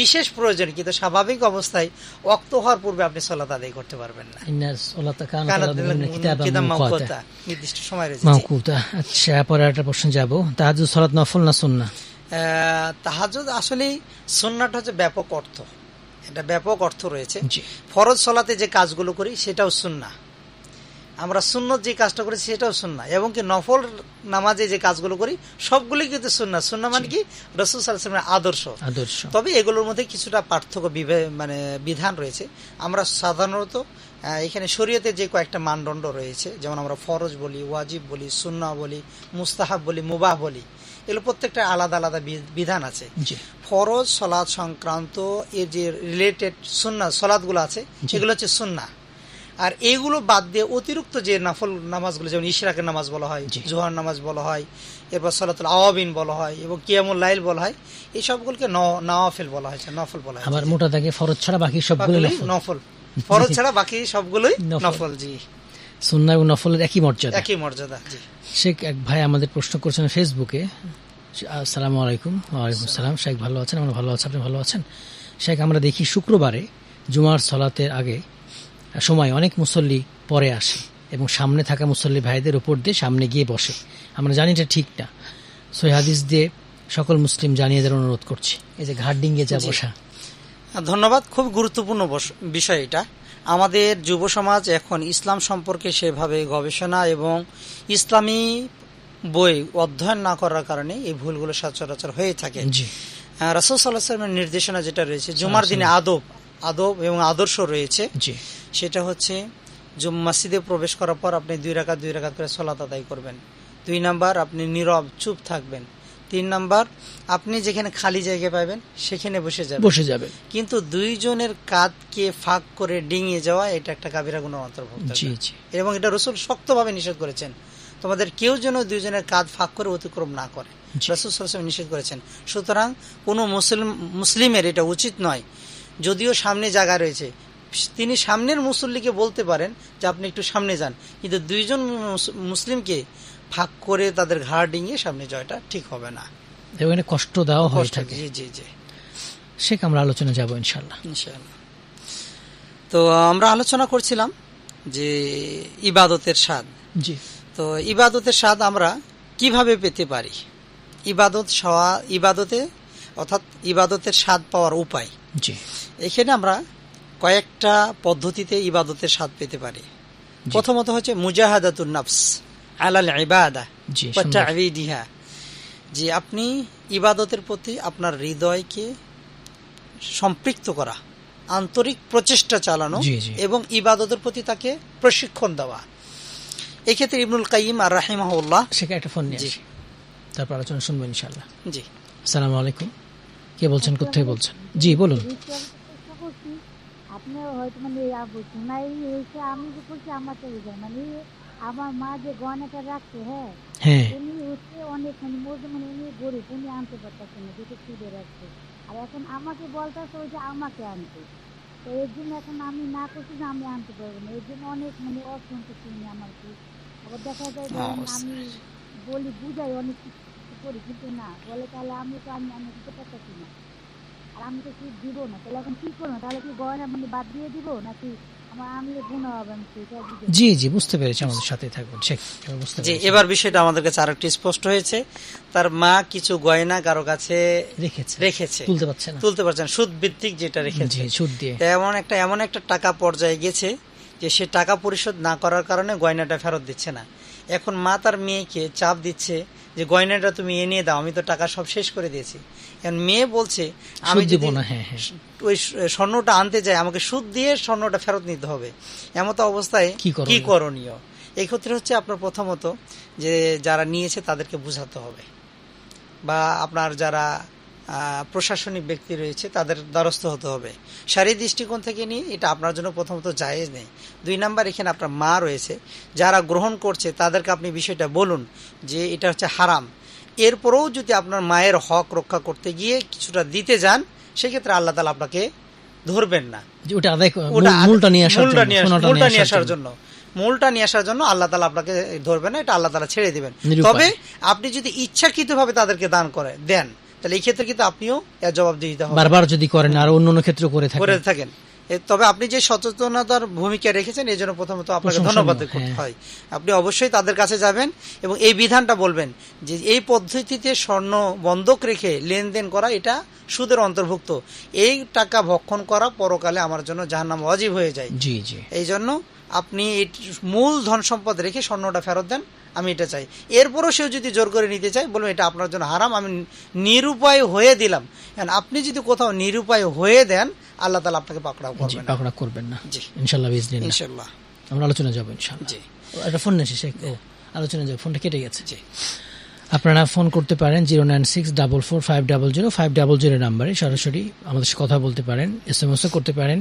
বিশেষ প্রয়োজন। কিন্তু স্বাভাবিক অবস্থায় ওয়াক্ত হওয়ার পূর্বে আপনি সালাত আদায় করতে পারবেন না, নির্দিষ্ট সময় রয়েছে। আচ্ছা, পরে একটা প্রশ্ন যাব, তাহাজ্জুদ সালাত নফল না সুন্নাহ? তাহাজ্জুদ আসলে সুন্নাহটা হচ্ছে ব্যাপক অর্থ, এটা ব্যাপক অর্থ রয়েছে। ফরজ সালাতে যে কাজগুলো করি সেটাও সুন্নাহ, আমরা সুন্নত যে কাজটা করি সেটাও সুন্নাহ, এবং কি নফল নামাজে যে কাজগুলো করি সবগুলি কিন্তু সুন্নাহ। সুন্নাহ মানে কি? রাসূল সাল্লাল্লাহু আলাইহি ওয়াসাল্লামের আদর্শ। তবে এগুলোর মধ্যে কিছুটা পার্থক্য মানে বিধান রয়েছে। আমরা সাধারণত এখানে শরীয়তে যে কয়েকটা মানদণ্ড রয়েছে, যেমন আমরা ফরজ বলি, ওয়াজিব বলি, সুন্নাহ বলি, মুস্তাহাব বলি, মুবাহ বলি, এগুলো প্রত্যেকটা আলাদা আলাদা বিধান আছে। ফরজ সালাত সংক্রান্ত এর যে রিলেটেড সুন্নাহ সালাতগুলো আছে সেগুলো হচ্ছে সুন্নাহ। আর এইগুলো বাদ দিয়ে অতিরিক্ত যে নফল নামাজগুলো, যেমন ইশরাকের নামাজ বলা হয়, জোহর নামাজ বলা হয়, এরপর সালাতুল আওয়াবিন বলা হয় এবং কিয়ামুল লাইল বলা হয়, এই সবগুলোকে নওয়াফিল বলা হয়েছে, নফল বলা হয়। আবার মোটা দাগে ফরজ ছাড়া বাকি সবগুলো নফল, ফরজ ছাড়া বাকি সবগুলোই নফল। জি, সুন্নাহ এবং নফলের একই মর্যাদা। জি। শেখ এক ভাই আমাদের প্রশ্ন করছেন ফেসবুকে। আসসালামু আলাইকুম। ওয়ালাইকুম আসসালাম। শেখ ভালো আছেন? আমরা ভালো আছি, আপনি ভালো আছেন? শেখ, আমরা দেখি শুক্রবারে জুমার সালাতের আগে সময় অনেক মুসল্লি পরে আসে এবং সামনে থাকা মুসল্লি ভাইদের উপর দিয়ে সামনে গিয়ে বসে। আমরা জানি এটা ঠিক না, সহিহ হাদিস দিয়ে সকল মুসলিম জানিয়ে দেওয়ার অনুরোধ করছি। এই যে ঘাট ডিঙ্গে যা বসা। ধন্যবাদ, খুব গুরুত্বপূর্ণ বিষয় এটা। আমাদের যুব সমাজ এখন ইসলাম সম্পর্কে সেভাবে গবেষণা এবং ইসলামী বই অধ্যয়ন না করার কারণে এই ভুলগুলো সচরাচর হয়ে থাকে। রাসূল সাল্লাল্লাহু আলাইহি ওয়াসাল্লামের নির্দেশনা যেটা রয়েছে, জুমার দিনে আদব এবং আদর্শ রয়েছে, সেটা হচ্ছে মসজিদে প্রবেশ করার পর আপনি 2 রাকাত করে সালাত আদায় করবেন। 2 নাম্বার, আপনি নীরব চুপ থাকবেন। 3 নাম্বার, আপনি যেখানে খালি জায়গা পাবেন সেখানে বসে যাবেন। কিন্তু 2 জনের কাঁধকে ফাঁক করে ডিঙিয়ে যাওয়া, এটা একটা কাবিরা গুনাহ অন্তর্ভুক্ত, এবং এটা রাসূল শক্তভাবে নিষেধ করেছেন। তোমাদের কেউ যেন 2 জনের কাঁধ ফাঁক করে অতিক্রম না করে, রাসূল সাল্লাল্লাহু আলাইহি ওয়াসাল্লাম নিষেধ করেছেন। সুতরাং কোনো মুসলিমের এটা উচিত নয়, যদিও সামনে জায়গা রয়েছে, তিনি সামনের মুসল্লিকে বলতে পারেন যে আপনি একটু সামনে যান, কিন্তু 2 জন মুসলিমকে ফাঁক করে তাদের ঘাড় ডিঙিয়ে সামনে যাওয়াটা ঠিক হবে না, কষ্ট দেওয়া হয়ে থাকে। জি। শেখ, আমরা আলোচনা যাব ইনশাআল্লাহ। তো আমরা আলোচনা করছিলাম যে ইবাদতের স্বাদ। জি। তো ইবাদতের স্বাদ আমরা কিভাবে পেতে পারি, ইবাদতের স্বাদ পাওয়ার উপায়। জি। এখানে আমরা কয়েকটা পদ্ধতিতে ইবাদতের স্বাদ পেতে পারি। প্রথমত হচ্ছে মুজাহাদাতুন নাফস আলাল ইবাদা ওয়া তা'বিদিহা, যে আপনি ইবাদতের প্রতি আপনার হৃদয়কে সম্পৃক্ত করা, আন্তরিক প্রচেষ্টা চালানো এবং ইবাদতের প্রতি তাকে প্রশিক্ষণ দেওয়া। এক্ষেত্রে ইবনুল কাইয়িম আর রাহিমাহুল্লাহ, সেটা একটা ফোন নিয়ে আসি, তারপর আলোচনা শুনবো ইনশাআল্লাহ। জি। আসসালামু আলাইকুম। কে বলছেন, কোথায় বলছেন? জি বলুন। আপনি হয়তো শোনাই হয়েছে, আমি যে করছি আমার তো মানে আমার মা যে গয়নাটা রাখছে, উনি হচ্ছে অনেক উনি গরিব, উনি আনতে পারতেছে না, যেটা তুলে রাখছে, আর এখন আমাকে বলতেছে ওই যে আমাকে আনতে। তো এর জন্য এখন আমি না করছি যে আমি আনতে পারবো না, এর জন্য অনেক অসন্তুষ্ট উনি আমাকে। আবার দেখা যায় আমি বলি, বুঝাই, অনেক কিছু করি, কিন্তু না বলে, তাহলে আমি দিতে পারতেছি না, আর আমি তো সুদ দিব না, তাহলে এখন কি করবো? তাহলে কি গয়না বাদ দিয়ে দিব নাকি আমার আনলে গুনাহ হবে? জি, বুঝতে পেরেছি, আমাদের সাথে থাকবেন। জি, এবার বিষয়টা আমাদের কাছে আরেকটু স্পষ্ট হয়েছে। তার মা কিছু গয়না কারো কাছে রেখেছে, তুলতে পারছে না, সুদ ভিত্তিক যেটা রেখেছে, সুদ দিয়ে এমন একটা টাকা পর্যায়ে গেছে যে সে টাকা পরিশোধ না করার কারণে গয়নাটা ফেরত দিচ্ছে না। এখন মা তার মেয়েকে চাপ দিচ্ছে যে গয়নাটা তুমি এনে দাও, আমি তো টাকা সব শেষ করে দিয়েছি। এখন মেয়ে বলছে আমি যদি ওই স্বর্ণটা আনতে যাই, আমাকে সুদ দিয়ে স্বর্ণটা ফেরত নিতে হবে। এমত অবস্থায় কি করণীয়? এই ক্ষেত্রে হচ্ছে আপনার প্রথমত যে যারা নিয়েছে তাদেরকে বুঝাতে হবে, বা আপনার যারা প্রশাসনিক ব্যক্তি রয়েছে তাদের দ্বারস্থ হতে হবে। শারীরিক দৃষ্টিকোণ থেকে নিয়ে এটা আপনার জন্য প্রথমত জায়েজ নেই। 2 নাম্বার, এখানে আপনার মা রয়েছে, যারা গ্রহণ করছে তাদেরকে আপনি বিষয়টা বলুন যে এটা হচ্ছে হারাম। এরপরেও যদি আপনার মায়ের হক রক্ষা করতে গিয়ে কিছুটা দিতে যান, সেক্ষেত্রে আল্লাহ তাআলা আপনাকে ধরবেন না। ওটা মূলটা নিয়ে আসার জন্য আল্লাহ তাআলা আপনাকে ধরবেন না, এটা আল্লাহ তাআলা ছেড়ে দিবেন। তবে আপনি যদি ইচ্ছাকৃতভাবে তাদেরকে দান দেন, তাহলে এই ক্ষেত্রে কিন্তু আপনিও এর জবাবদিহিতা হবে। বারবার যদি করেন আর অন্য ক্ষেত্রে করে থাকেন, তবে আপনি যে সচেতনতার ভূমিকা রেখেছেন এই জন্য প্রথমত আপনাকে ধন্যবাদ করতে হয়। আপনি অবশ্যই তাদের কাছে যাবেন এবং এই বিধানটা বলবেন যে এই পদ্ধতিতে স্বর্ণ বন্ধক রেখে লেনদেন করা এটা সুদের অন্তর্ভুক্ত। এই টাকা ভক্ষণ করা পরকালে আমার জন্য জাহান্নাম ওয়াজিব হয়ে যায়। জি জি। এই জন্য আপনি মূল ধন সম্পদ রেখে স্বর্ণটা ফেরত দেন, আমি এটা চাই। এরপরও সেও যদি জোর করে নিতে চায়, বলবেন এটা আপনার জন্য হারাম, আমি নিরুপায় হয়ে দিলাম। আপনি যদি কোথাও নিরুপায় হয়ে দেন, আল্লাহ তাআলা আপনাকে পাকড়াও করবেন না। জি ইনশাআল্লাহ, ইনশাআল্লাহ আমরা আলোচনা যাব ইনশাআল্লাহ। জি, একটা ফোন নেই শেখ, আলোচনা যাব, ফোনটা কেটে গেছে। জি, আপনারা ফোন করতে পারেন 09644500500 নাম্বারে, সরাসরি আমাদের সাথে কথা বলতে পারেন, এসএমএসও করতে পারেন।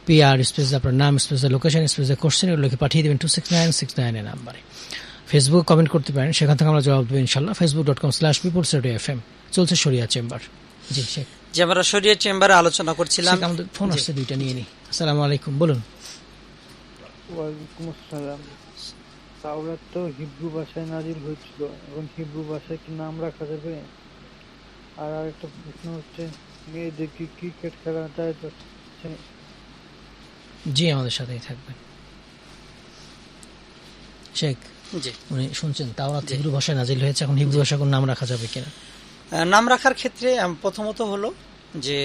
PR স্পেস আপনার নাম স্পেস লোকেশন স্পেস কোশ্চেন এগুলোকে পাঠিয়ে দেবেন 26969 এর নাম্বারে। ফেসবুক কমেন্ট করতে পারেন, সেখান থেকে আমরা জবাব দেবো ইনশাআল্লাহ। facebook.com/peoplesradio.fm চলছে শরিয়া চেম্বার। জি শেখ, যে আমরা শরিয়া চেম্বারে আলোচনা করছিলাম, আমাদের ফোন আসছে দুইটা, নিয়ে নি। আসসালামু আলাইকুম, বলুন। ওয়ালাইকুম আসসালাম। তাওরাত তো হিব্রু ভাষায় নাজিল হয়েছিল, এখন হিব্রু ভাষায় কি নাম রাখা যাবে? আর আরেকটা প্রশ্ন হচ্ছে, মেয়েদের কি ক্রিকেট খেলা যায়? জি, আমাদের সাথেই থাকবেন শেখ। জি, উনি শুনছেন তাওরাত হিব্রু ভাষায় নাজিল হয়েছে, এখন হিব্রু ভাষায় কোন নাম রাখা যাবে কিনা? নাম রাখার ক্ষেত্রে প্রথমত হলো যে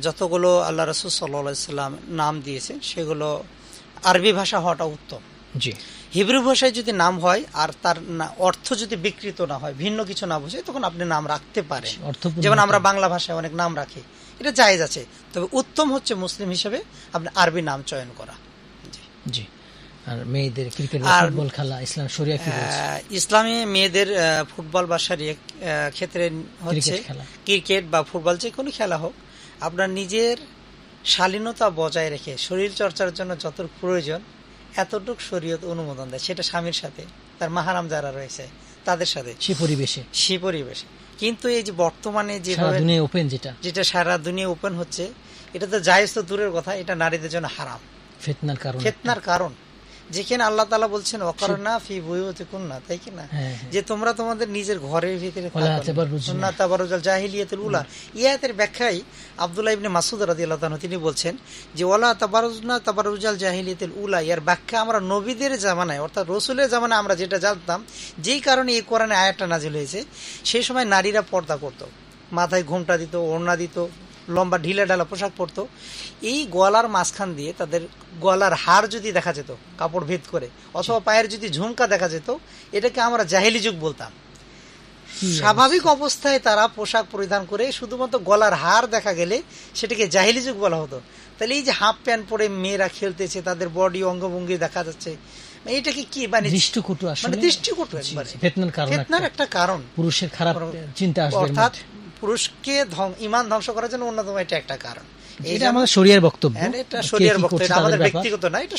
যতগুলো আল্লাহ রাসূল সাল্লাল্লাহু আলাইহি সাল্লাম নাম দিয়েছেন সেগুলো আরবি ভাষা হওয়াটা উত্তম। জি, হিব্রু ভাষায় যদি নাম হয় আর তার অর্থ যদি বিকৃত না হয়, ভিন্ন কিছু না বোঝে, তখন আপনি নাম রাখতে পারেন। যেমন আমরা বাংলা ভাষায় অনেক নাম রাখি, এটা জায়েজ আছে। তবে উত্তম হচ্ছে মুসলিম হিসেবে আপনি আরবি নাম চয়ন করা। জি। আর মেয়েদের ক্রিকেট বা ফুটবল খেলা ইসলাম শরিয়া কি বলছে? ইসলামে মেয়েদের ফুটবল বা শরিয়া ক্ষেত্রে হচ্ছে ক্রিকেট বা ফুটবল, যে কোনো খেলা হোক, আপনার নিজের শালীনতা বজায় রেখে শরীর চর্চার জন্য যতটুকু প্রয়োজন এতটুকু শরীয়ত অনুমোদন দেয়। সেটা স্বামীর সাথে, তার মাহারাম যারা রয়েছে তাদের সাথে, সে পরিবেশে। কিন্তু এই যে বর্তমানে যেটা সারা দুনিয়া ওপেন হচ্ছে, এটা তো জায়েজ তো দূরের কথা, এটা নারীদের জন্য হারাম, ফিতনার কারণ। যেখানে আল্লাহ তাআলা বলছেন ওয়াকারনা ফি বুয়ুতিকুন্না, তাই কি না, যে তোমরা তোমাদের নিজের ঘরের ভিতরে সুন্নাত তাবারুজাল জাহিলিয়াতুল উলা। ইয়াতের ব্যাখ্যায় আব্দুল্লাহ ইবনে মাসউদ রাদিয়াল্লাহু তাআলা তিনি বলছেন যে ওয়ালা তাবারুজনা তাবারুজাল জাহিলিয়াতুল উলা, এর ব্যাখ্যা আমরা নবীদের জামানায় অর্থাৎ রাসূলের জামানায় আমরা যেটা জানতাম, যেই কারণে এই কোরআনে আয়াতটা নাজিল হয়েছে, সেই সময় নারীরা পর্দা করত, মাথায় ঘোমটা দিত, ওড়না দিত, লম্বা ঢিলা ঢালা পোশাক পরতো। এই গলার মাঝখান দিয়ে তাদের গলার হার যদি দেখা যেত কাপড় ভেদ করে, অথবা পায়ের যদি ঝুমকা দেখা যেত, এটাকে আমরা জাহেলি যুগ বলতাম। স্বাভাবিক অবস্থায় তারা পোশাক পরিধান করে শুধুমাত্র গলার হার দেখা গেলে সেটাকে জাহেলি যুগ বলা হতো। তাহলে এই যে হাফ প্যান্ট পরে মেয়েরা খেলতেছে, তাদের বডি অঙ্গভঙ্গি দেখা যাচ্ছে, এটাকে কি মানে দৃষ্টিকটু, ফিতনার একটা কারণ, পুরুষের খারাপ চিন্তা আসবে, অর্থাৎ পুরুষকে ঈমান ধ্বংস করার জন্য অন্যতম এটা একটা কারণ। এটা আমাদের শরিয়ার বক্তব্য, এটা শরিয়ার বক্তব্য, এটা আমাদের ব্যক্তিগত না, এটা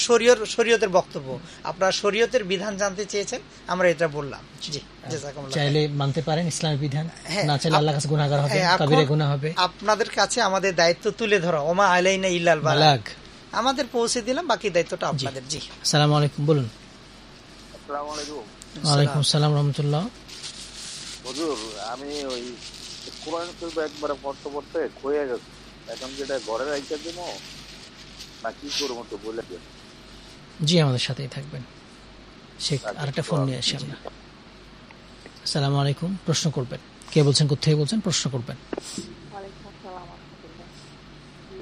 শরীয়তের বক্তব্য। আপনারা শরীয়তের বিধান জানতে চেয়েছেন, আমরা এটা বললাম। জি, জাযাকাল্লাহ। চাইলে মানতে পারেন ইসলামের বিধান, না চাইলে আল্লাহর কাছে গুনাহগার হবে, কাবিরা গুনাহ হবে। আপনাদের কাছে আমাদের দায়িত্ব তুলে ধরা, ওমা আলাইনা ইল্লাল বালাগ, আমাদের পৌঁছে দিলাম, বাকি দায়িত্বটা আপনাদের। জি, আসসালামু আলাইকুম, বলুন। আসসালামু আলাইকুম। ওয়া আলাইকুম আসসালাম ওয়া রাহমাতুল্লাহ। হুজুর, আমি ওই কোরআন শরীফ একবার পড়তে খয়ে গেছে, এখন যেটা ঘরে রাইখা দেব না কি করবো তো বলে দেন। জি, আমাদের সাথেই থাকবেন শেখ। আরেকটা ফোন নিয়ে আসি আমরা। আসসালামু আলাইকুম, প্রশ্ন করবেন। কে বলছেন, কোথায় বলছেন, প্রশ্ন করবেন। ওয়ালাইকুম আসসালাম ওয়া রাহমাতুল্লাহ। জি,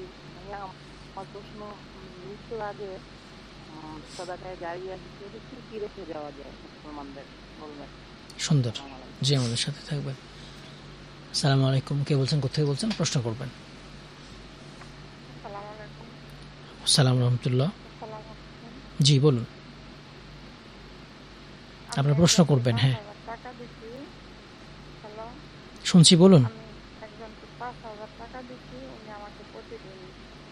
আমার প্রশ্ন, মৃত্যুর আগে সাদাকায়ে জারিয়া হিসেবে কি রেখে যাওয়া যায় মুসলমানদের, বলবেন। সুন্দর। জি, আমাদের সাথে থাকবেন। আসসালামু আলাইকুম, কে বলছেন, কোথায় বলছেন, প্রশ্ন করবেন। আসসালামু রাহমাতুল্লাহ। জি, বলুন, আপনার প্রশ্ন করবেন। হ্যাঁ, শুনছি, বলুন। 5,000 টাকা দিচ্ছি, উনি আমাকে প্রতিদিন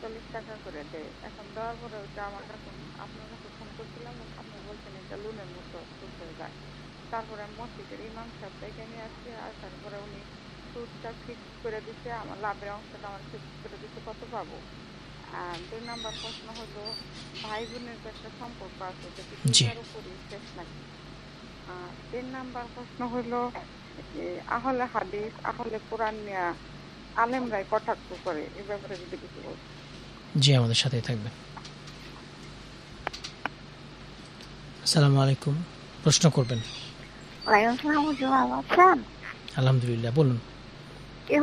40 টাকা করে দেয়। এখন দেওয়ার পরে ওটা আমার কাছে, আপনার কাছে ফোন করছিলাম, আপনি বলছেন এটা লোনের মতো সুদ হয়ে যায়। তারপরে আমি মসজিদের ইমাম সাহেব ডেকে নিয়ে আসছি, আর তারপরে উনি সুদটা ফিক্স করে দিচ্ছে, আমার লাভের অংশটা আমার ফিক্স করে দিচ্ছে, কত পাবো। আর 2 নাম্বার প্রশ্ন হলো, ভাই বোনের যে একটা সম্পর্ক আছে, এটা কি দুইটার উপরই শেষ নাকি? আর 3 নাম্বার প্রশ্ন হলো, যে আহলে হাদিস আহলে কোরআন নিয়ে আলেমরাই কটাক্ষ করে, এই ব্যাপারে যদি কিছু বলতে। জি, আমাদের সাথেই থাকবেন। আসসালামু আলাইকুম, প্রশ্ন করবেন। ওয়ালাইকুম আসসালাম, হুজুর ভালো আছেন? আলহামদুলিল্লাহ, বলুন।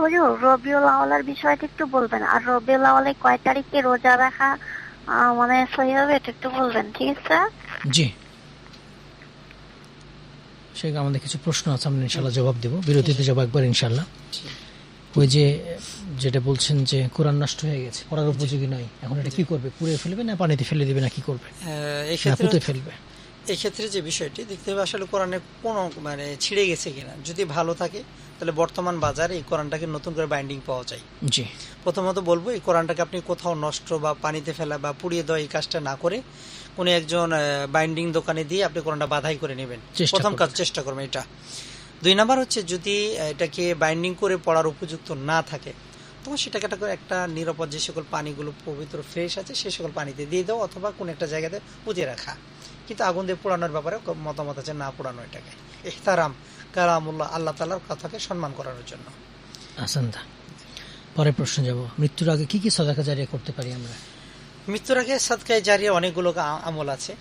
হুজুর, রবিউল আউয়ালের বিষয়টা একটু বলবেন, আর রবিউল আউয়ালে কয় তারিখে রোজা রাখা মানে সহি হবে, এটা একটু বলবেন, ঠিক আছে? জি, সেই আমাদের কিছু প্রশ্ন আছে, আমরা ইনশাল্লাহ জবাব দেব, বিরতিতে যাবো একবার ইনশাল্লাহ। ওই যে যেটা বলছেন যে কোরআন নষ্ট হয়ে গেছে, পড়ার উপযোগী নয়, এখন এটা কি করবে? পুড়ে ফেলবে না পানিতে ফেলে দিবে না কি করবে? পুঁতে ফেলবে। এই ক্ষেত্রে যে বিষয়টি দেখতে হবে আসলে কোরআনের কোনো মানে ছিঁড়ে গেছে কিনা। যদি ভালো থাকে তাহলে বর্তমান বাজারে এই কোরআনটাকে নতুন করে বাইন্ডিং পাওয়া যায়। জি, প্রথমত বলবো, এই কোরআনটাকে আপনি কোথাও নষ্ট বা পানিতে ফেলা বা পুড়িয়ে দেওয়া এই কাজটা না করে কোনো একজন বাইন্ডিং দোকানে দিয়ে আপনি কোরআনটা বাধাই করে নেবেন, প্রথম কাজ চেষ্টা করবেন এটা। 2 নাম্বার হচ্ছে, যদি এটাকে বাইন্ডিং করে পড়ার উপযুক্ত না থাকে, তখন সেটাকে একটা নিরাপদ যে সকল পানিগুলো পবিত্র ফ্রেশ আছে সে সকল পানিতে দিয়ে দাও, অথবা কোনো একটা জায়গাতে পুঁতে রাখা। কিন্তু আগুন দিয়ে পোড়ানোর ব্যাপারে মতামত আছে না পোড়ানো, এটাকে ইহতারাম কালামুল্লাহ, আল্লাহ তাআলার কথাকে সম্মান করানোর জন্য। আসান্দা, পরের প্রশ্ন যাব। মৃত্যুর আগে কি কি সাদাকা জারিয়া করতে পারি আমরা? মৃত্যুর আগে সাদকায়ে জারিয়া অনেকগুলো আমল আছে,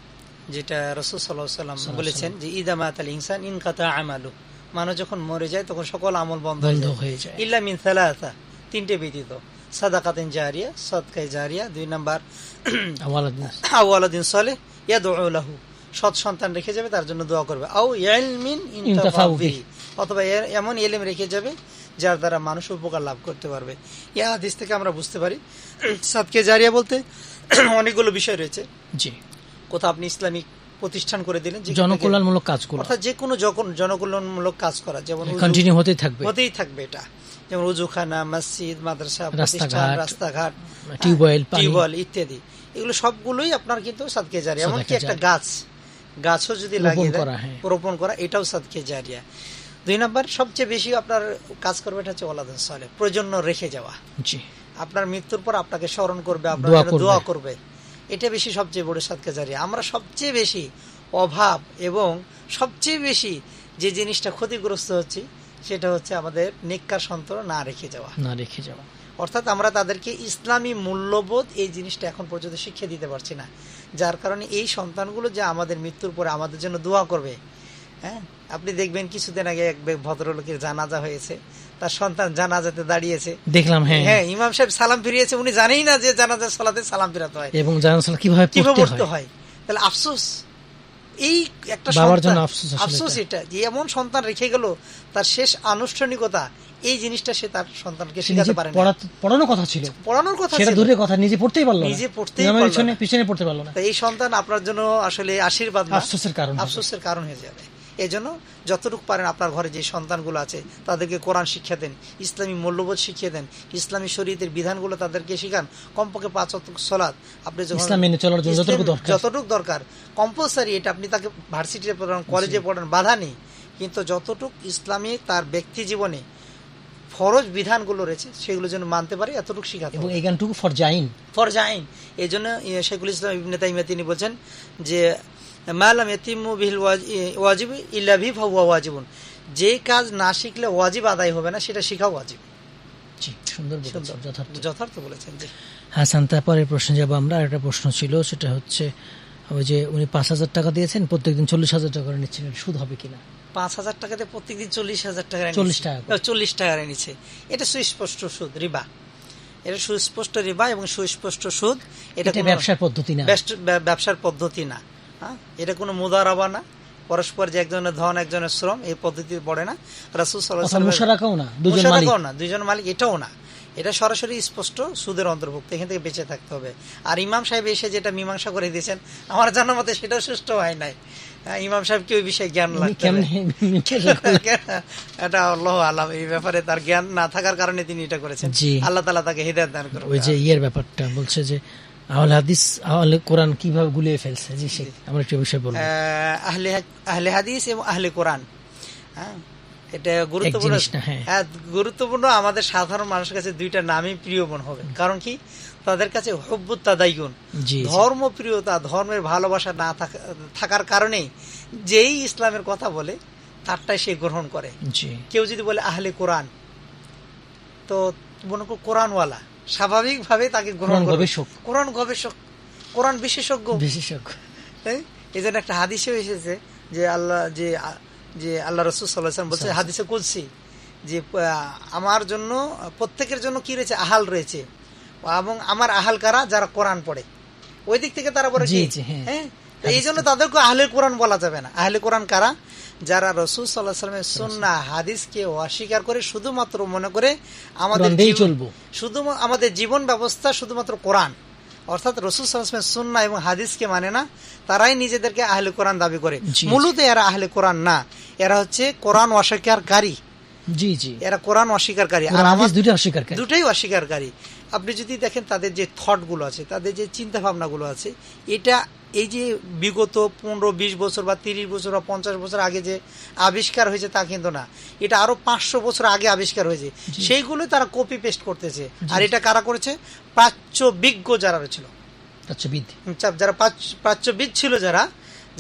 যেটা রাসূল সাল্লাল্লাহু আলাইহি ওয়াসাল্লাম বলেছেন যে ইদা মাতাল ইনসান ইনকাতা আমালু, মানুষ যখন মরে যায় তখন সকল আমল বন্ধ হয়ে যায়, ইল্লা মিন সালাসা, 3টে ব্যতীত। সাদাকাতুন জারিয়া, সাদকায়ে জারিয়া। 2 নাম্বার আওয়ালাদিন সালেহ ইয়াদউ লাহু, সৎ সন্তান রেখে যাবে, তার জন্য দোয়া করবে। আও ইলমিন ইনতাফাউ বিহি, অথবা এমন ইলম রেখে যাবে যার দ্বারা মানুষ উপকার লাভ করতে পারবে। এই হাদিস থেকে আমরা বুঝতে পারি সাদকায়ে জারিয়া বলতে অনেকগুলো বিষয় রয়েছে। জি, কোথাও আপনি ইসলামিক প্রতিষ্ঠান করে দিলেন, জনকল্যাণমূলক কাজগুলো, অর্থাৎ যে কোনো জনকল্যাণমূলক কাজ করা, যেমন কন্টিনিউ হতেই থাকবে এটা, যেমন ওযুখানা, মসজিদ, মাদ্রাসা, প্রতিষ্ঠান, রাস্তাঘাট, টিউবওয়েল ইত্যাদি, এগুলো সবগুলোই আপনার কিন্তু সাদকায়ে জারিয়া। এমনকি একটা গাছও যদি লাগিয়ে দেয়, রোপণ করা, এটাও সাদকায়ে জারিয়া। 2 নাম্বার সবচেয়ে বেশি আপনার কাজ করবে এটা হচ্ছে ওয়ালাদুন সালেহ, প্রয়োজন্য রেখে যাওয়া। জি, আপনার মৃত্যুর পর আপনাকে স্মরণ করবে, আপনার দোয়া করবে, এটা বেশি সবচেয়ে বড় সাদকায়ে জারিয়া। আমরা সবচেয়ে বেশি অভাব এবং সবচেয়ে বেশি যে জিনিসটা ক্ষতিগ্রস্ত হচ্ছি সেটা হচ্ছে আমাদের নেককার সন্তান না রেখে যাওয়া। অর্থাৎ আমরা তাদেরকে ইসলামী মূল্যবোধ এই জিনিসটা এখন পর্যন্ত শিক্ষা দিতে পারছি না, যার কারণে এই সন্তানগুলো যে আমাদের মৃত্যুর পরে আমাদের জন্য দোয়া করবে। হ্যাঁ, আপনি দেখবেন কিছুদিন আগে এক ভদ্রলোকের জানাজা হয়েছে, তার সন্তান জানাজাতে দাঁড়িয়েছে, দেখলাম। হ্যাঁ, ইমাম সাহেব সালাম ফিরিয়েছে, উনি জানেই না যে জানাজা সালাতে সালাম ফিরাতে হয় এবং জানাজা কিভাবে পড়তে হয়। তাহলে আফসোস, এই একটা বাবার জন্য আফসোস এটা, যে এমন সন্তান রেখে গেল, তার শেষ আনুষ্ঠানিকতা এই জিনিসটা সে তার সন্তানকে শেখাতে পারে না। পড়ানোর কথা ছিল, সেটা দূরের কথা, নিজে পড়তেই পারলো না, পিছনে পড়তে পারলো না। এই সন্তান আপনার জন্য আসলে আশীর্বাদ না, আফসোসের কারণ হয়ে যাবে। এই জন্য যতটুকু পারেন আপনার ঘরে যে সন্তানগুলো আছে তাদেরকে কোরআন শিক্ষা দেন, ইসলামী মূল্যবোধ শিখিয়ে দেন, ইসলামী শরীয়তের বিধানগুলো তাদেরকে শেখান। কমপক্ষে 5 ওয়াক্ত সালাত আপনি যতটুকু দরকার কম্পালসারি, এটা আপনি তাকে ভার্সিটিতে পড়ান, কলেজে পড়ান, বাধা নেই, কিন্তু যতটুকু ইসলামী তার ব্যক্তি জীবনে ফরজ বিধানগুলো রয়েছে সেগুলো যেন মানতে পারে, এতটুকু শিখাতে হবে। এখানটুকু ফরজাইন। এই জন্য শেখুল ইসলাম ইবনে তাইমিয়া তিনি বলছেন যে মালাম ইয়াতিমু বিল ওয়াজিব ইল্লা বিহি ফাহুয়া ওয়াজিবুন, যে কাজ না শিখলে ওয়াজিব আদায় হবে না, সেটা শেখা ওয়াজিব। জি, সুন্দর যথার্থ বলেছেন। জি হাসান, তারপরের প্রশ্ন যাব আমরা। একটা প্রশ্ন ছিল, সেটা হচ্ছে ওই যে উনি 5,000 টাকা দিয়েছেন, প্রত্যেকদিন 40,000 টাকা করে নিচ্ছেন, সুদ হবে কিনা? 5,000 টাকাতে প্রত্যেকদিন 40,000 টাকা 40 টাকা নিচ্ছে, এটা সুস্পষ্ট সুদ, রিবা। এটা সুস্পষ্ট রিবা এবং সুস্পষ্ট সুদ। এটা ব্যবসার পদ্ধতি না। এটা কোনো মুদারাবা না, পরস্পর যে একজনের ধন একজনের শ্রম, এই পদ্ধতি পড়ে না। রাসূল সাল্লাল্লাহু আলাইহি ওয়াসাল্লাম মুশারাকাও না, দুজন মালিক, এটাও না, এটা সরাসরি স্পষ্ট সুদের অন্তর্ভুক্ত। এখান থেকে বেঁচে থাকতে হবে। আর ইমাম সাহেব এসে যেটা মীমাংসা করে দিয়েছেন, আমার জানার মতে সেটাও সুষ্ঠু হয় নাই। ইমাম সাহেবকে ওই বিষয়ে জ্ঞান উনি লাগবে কেমনে এটা আল্লাহ আলাম, এই ব্যাপারে তার জ্ঞান না থাকার কারণে তিনি এটা করেছেন। জি। আল্লাহ তাআলা তাকে হিদায়াত দান করুন। ওই যে ইয়ের ব্যাপারটা বলছে যে আহলে হাদিস আহলে কোরআন কিভাবে গুলিয়ে ফেলছে, জি শেখ আমরা একটু বিষয় বলবো। আহলে হাদিস এবং আহলে কোরআন, হ্যাঁ এটা গুরুত্বপূর্ণ। জিনিস না, হ্যাঁ। হ্যাঁ গুরুত্বপূর্ণ। আমাদের সাধারণ মানুষের কাছে দুইটা নামই প্রিয় মনে হবে, কারণ কি তাদের কাছে হুব্বুত তাদায়ুন, জি, জি। ধর্মপ্রিয়তা, ধর্মের ভালোবাসা না থাকার কারণেই যেই ইসলামের কথা বলে তারটাই সে গ্রহণ করে। জি। কেউ যদি বলে আহলে কোরআন, তো মনে করো কোরআনওয়ালা, স্বাভাবিকভাবে তাকে গ্রহণ করবে। কোরআন গবেষক, কোরআন বিশেষজ্ঞ। এই জন্য একটা হাদিসে এসেছে যে আল্লাহ রাসূল সাল্লাল্লাহু আলাইহি ওয়াসাল্লাম বলছে হাদিসে কুদসি যে আমার জন্য প্রত্যেকের জন্য কি রয়েছে, আহাল রয়েছে, এবং আমার আহাল কারা, যারা কোরআন পড়ে। ওই দিক থেকে তারা বলে কি, হ্যাঁ, এই জন্য তাদেরকে আহলে কোরআন বলা যাবে না। আহলে কোরআন কারা, যারা রাসূল সাল্লাল্লাহু আলাইহি ওয়াসাল্লামের সুন্নাহ হাদিসকে অস্বীকার করে শুধুমাত্র মনে করে আমাদের জীবন ব্যবস্থা শুধুমাত্র কোরআন, অর্থাৎ রাসূল সাল্লাল্লাহু আলাইহি ওয়াসাল্লামের সুন্নাহ এবং হাদিসকে মানে না, তারাই নিজেদেরকে আহলে কোরআন দাবি করে। মূলত এরা আহলে কোরআন না, এরা হচ্ছে কোরআন অস্বীকারী। জি জি, এরা কোরআন অস্বীকারী, আর আমাদের দুটাই অস্বীকারী। আপনি যদি দেখেন তাদের যে থট গুলো আছে, তাদের যে চিন্তা ভাবনা গুলো আছে, এটা এই যে বিগত 15-20 বছর বা 30 বছর বা 50 বছর আগে যে আবিষ্কার হয়েছে তা কিন্তু না, এটা আরো 500 বছর আগে আবিষ্কার হয়েছে, সেইগুলো তারা কপি পেস্ট করতেছে। আর এটা কারা করেছে, প্রাচ্যবিজ্ঞ যারা ছিল, যারা প্রাচ্যবিদ ছিল,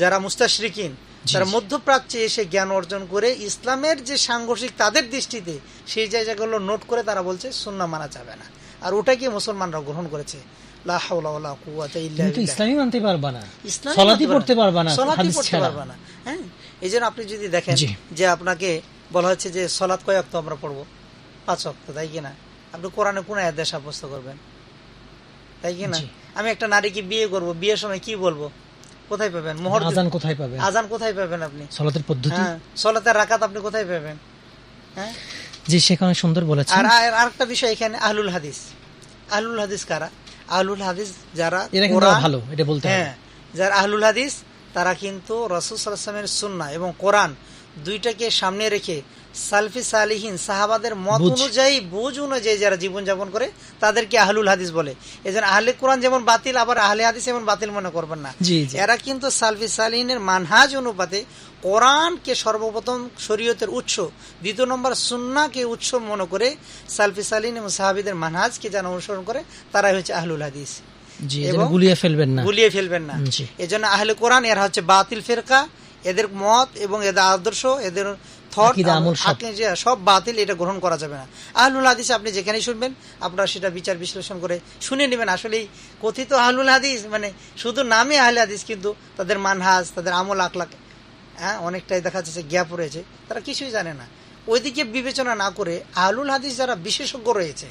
যারা মুস্তাশরিকিন, তারা মধ্যপ্রাচ্যে এসে জ্ঞান অর্জন করে ইসলামের যে সাংঘর্ষিক তাদের দৃষ্টিতে সেই জায়গাগুলো নোট করে তারা বলছে সুন্নাহ মানা যাবে না, আর ওটাকে মুসলমানরা গ্রহণ করেছে। লা হাওলা ওয়ালা কুওয়াতা ইল্লা বিল্লাহ। ইসলামই মানতে পারবা না, সালাতই পড়তে পারবা না, হাদিস পড়তে পারবা না। হ্যাঁ, এইজন্য আপনি যদি দেখেন যে আপনাকে বলা হচ্ছে যে সালাত কয় ওয়াক্ত আমরা পড়বো, 5 ওয়াক্ত, তাই কিনা? আপনি কোরআনে কোন আয়াত দিয়ে সাব্যস্ত করবেন, তাই কিনা? আমি একটা নারীকে বিয়ে করব, বিয়ের সময় কি বলবো, কোথায় পাবেন? মোহর, আযান কোথায় পাবেন? আযান কোথায় পাবেন আপনি? সালাতের পদ্ধতি, সালাতের রাকাত আপনি কোথায় পাবেন? হ্যাঁ জি, সেখানে সুন্দর বলেছেন। আর আরেকটা বিষয় এখানে, আহলুল হাদিস। আহলুল হাদিস কারা? আহলুল হাদিস যারা ভালো, এটা বলতে হবে। হ্যাঁ, যারা আহলুল হাদিস তারা কিন্তু রাসূল সাল্লাল্লাহু আলাইহি ওয়াসাল্লামের সুন্নাহ এবং কোরআন দুইটাকে সামনে রেখে সালফি সালিহিন সাহাবাদের মত অনুযায়ী, বুঝ অনুযায়ী যারা জীবন যাপন করে তাদেরকে আহলুল হাদিস বলে। এজন্য আহলে কোরআন যেমন বাতিল, আবার আহলে হাদিস যেমন বাতিল মনে করবেন না। এরা কিন্তু সালফি সালিহিনের মানহাজ অনুপাতে কোরআনকে সর্বপ্রথম শরীয়তের উৎস, দ্বিতীয় নম্বর সুন্নাহকে উৎস মনে করে সালফি সালিহিন এবং সাহাবীদের মানহাজকে যারা অনুসরণ করে তারাই হচ্ছে আহলুল হাদিস। গুলিয়ে ফেলবেন না। এজন্য আহলে কোরআন এরা হচ্ছে বাতিল ফিরকা, এদের মত এবং এদের আদর্শ, এদের থট, সব বাতিল, এটা গ্রহণ করা যাবে না। আহলুল হাদিস আপনি যেখানেই শুনবেন আপনারা সেটা বিচার বিশ্লেষণ করে শুনে নেবেন। আসলে কথিত আহলুল হাদিস মানে শুধু নামে আহলে হাদিস, কিন্তু তাদের মানহাজ, তাদের আমল আখলাক, হ্যাঁ, অনেকটাই দেখা যাচ্ছে গ্যাপ রয়েছে, তারা কিছুই জানে না। ওইদিকে বিবেচনা না করে আহলুল হাদিস যারা বিশেষজ্ঞ রয়েছে,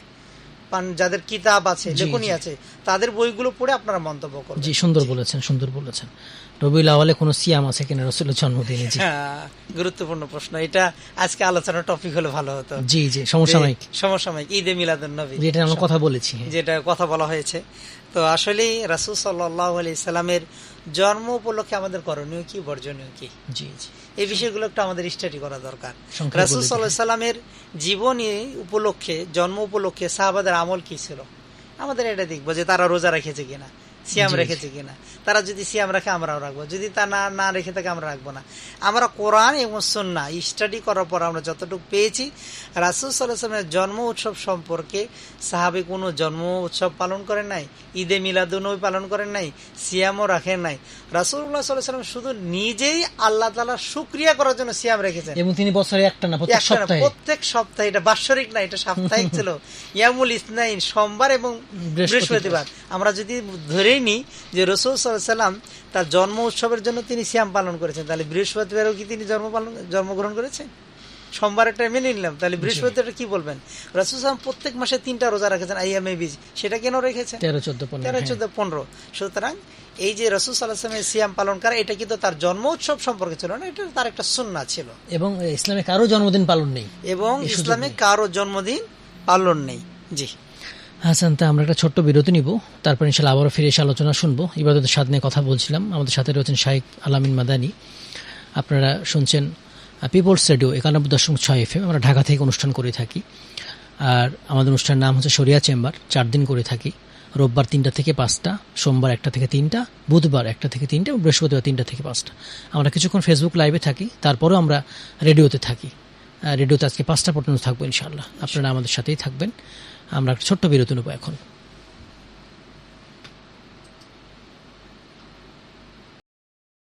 যাদের কিতাব আছে, লেখনী আছে, তাদের বইগুলো পড়ে আপনারা মন্তব্য করবেন। জি, সুন্দর বলেছেন। রবিউল আউয়ালে কোনো সিয়াম আছে কিনা রাসূলের জন্মদিনে? জি, গুরুত্বপূর্ণ প্রশ্ন। এটা আজকে আলোচনার টপিক হলে ভালো হতো। জি, সমসাময়িক ঈদে মিলাদুন নবী, যেটা আমরা কথা বলেছি, যেটা কথা বলা হয়েছে। তো আসলে রাসূল সাল্লাল্লাহু আলাইহি সাল্লামের জন্ম উপলক্ষে আমাদের করণীয় কি, বর্জনীয় কি, এই বিষয়গুলো একটু আমাদের স্টাডি করা দরকার। রাসূল সাল্লাল্লাহু আলাইহি সাল্লামের জীবনী উপলক্ষে, জন্ম উপলক্ষে সাহাবাদের আমল কি ছিল, আমাদের এটা দেখবো যে তারা রোজা রেখেছে কিনা, সিয়াম রেখেছে কিনা। তারা যদি সিয়াম রাখে আমরাও রাখবো, যদি তা না রেখে থাকে আমরা রাখবো না। আমরা কোরআন এবং সুন্নাহ স্টাডি করার পর আমরা যতটুকু পেয়েছি, রাসূল সাল্লাল্লাহু আলাইহি ওয়াসাল্লামের জন্ম উৎসব সম্পর্কে সাহাবী কোনো জন্ম উৎসব পালন করেন নাই, ঈদে মিলাদুন্নবী পালন করেন নাই, সিয়ামও রাখেন নাই। রাসূলুল্লাহ সাল্লাল্লাহু আলাইহি ওয়াসাল্লাম শুধু নিজেই আল্লাহ তাআলার শুকরিয়া করার জন্য সিয়াম রেখেছেন, এবং তিনি বছরে একটা না প্রত্যেক সপ্তাহে, এটা বাৎসরিক না, এটা সাপ্তাহিক ছিল। ইয়ামুল ইসনাইন, সোমবার এবং বৃহস্পতিবার। আমরা যদি ধরেই নিই যে রাসূল সাল্লাল্লাহু আলাইহি ওয়াসাল্লাম তার জন্ম উৎসবের জন্য তিনি সিয়াম পালন করেছেন, তাহলে বৃহস্পতিবারও কি তিনি জন্মগ্রহণ করেছেন? সোমবারটা মেনে নিলাম, তাহলে বৃহস্পতিবার কি বলবেন? রাসূল সাল্লাল্লাহু প্রত্যেক মাসে 3টা রোজা রেখেছেন, আইয়ামে বীজ, সেটা কেন রেখেছেন? 13, 14, 15। সুতরাং এই যে রাসূল সাল্লাল্লাহু আলাইহি ওয়াসাল্লামের সিয়াম পালন করা, এটা কিন্তু তার জন্ম উৎসব সম্পর্কে ছিল না, এটা তার একটা সুন্নাহ ছিল। এবং ইসলামে কারো জন্মদিন পালন নেই। জি হাসান, তা আমরা একটা ছোট্ট বিরতি নিব, তারপর ইনশাআল্লাহ আবারও ফিরে এসে আলোচনা শুনবো। ইবাদতের স্বাদ নিয়ে কথা বলছিলাম, আমাদের সাথে রয়েছেন শাইখ আলামিন মাদানী। আপনারা শুনছেন পিপলস রেডিও 91.6 FM। আমরা ঢাকা থেকে অনুষ্ঠান করে থাকি। আর আমাদের অনুষ্ঠানের নাম হচ্ছে শরিয়া চেম্বার। 4 দিন করে থাকি। রোববার 3টা থেকে 5টা, সোমবার 1টা থেকে 3টা, বুধবার 1টা থেকে 3টা এবং বৃহস্পতিবার 3টা থেকে 5টা। আমরা কিছুক্ষণ ফেসবুক লাইভে থাকি, তারপরেও আমরা রেডিওতে থাকি। রেডিওতে আজকে 5টা পর্যন্ত থাকবো ইনশাআল্লাহ। আপনারা আমাদের সাথেই থাকবেন। আমরা একটা ছোট্ট বিরতি নেব এখন।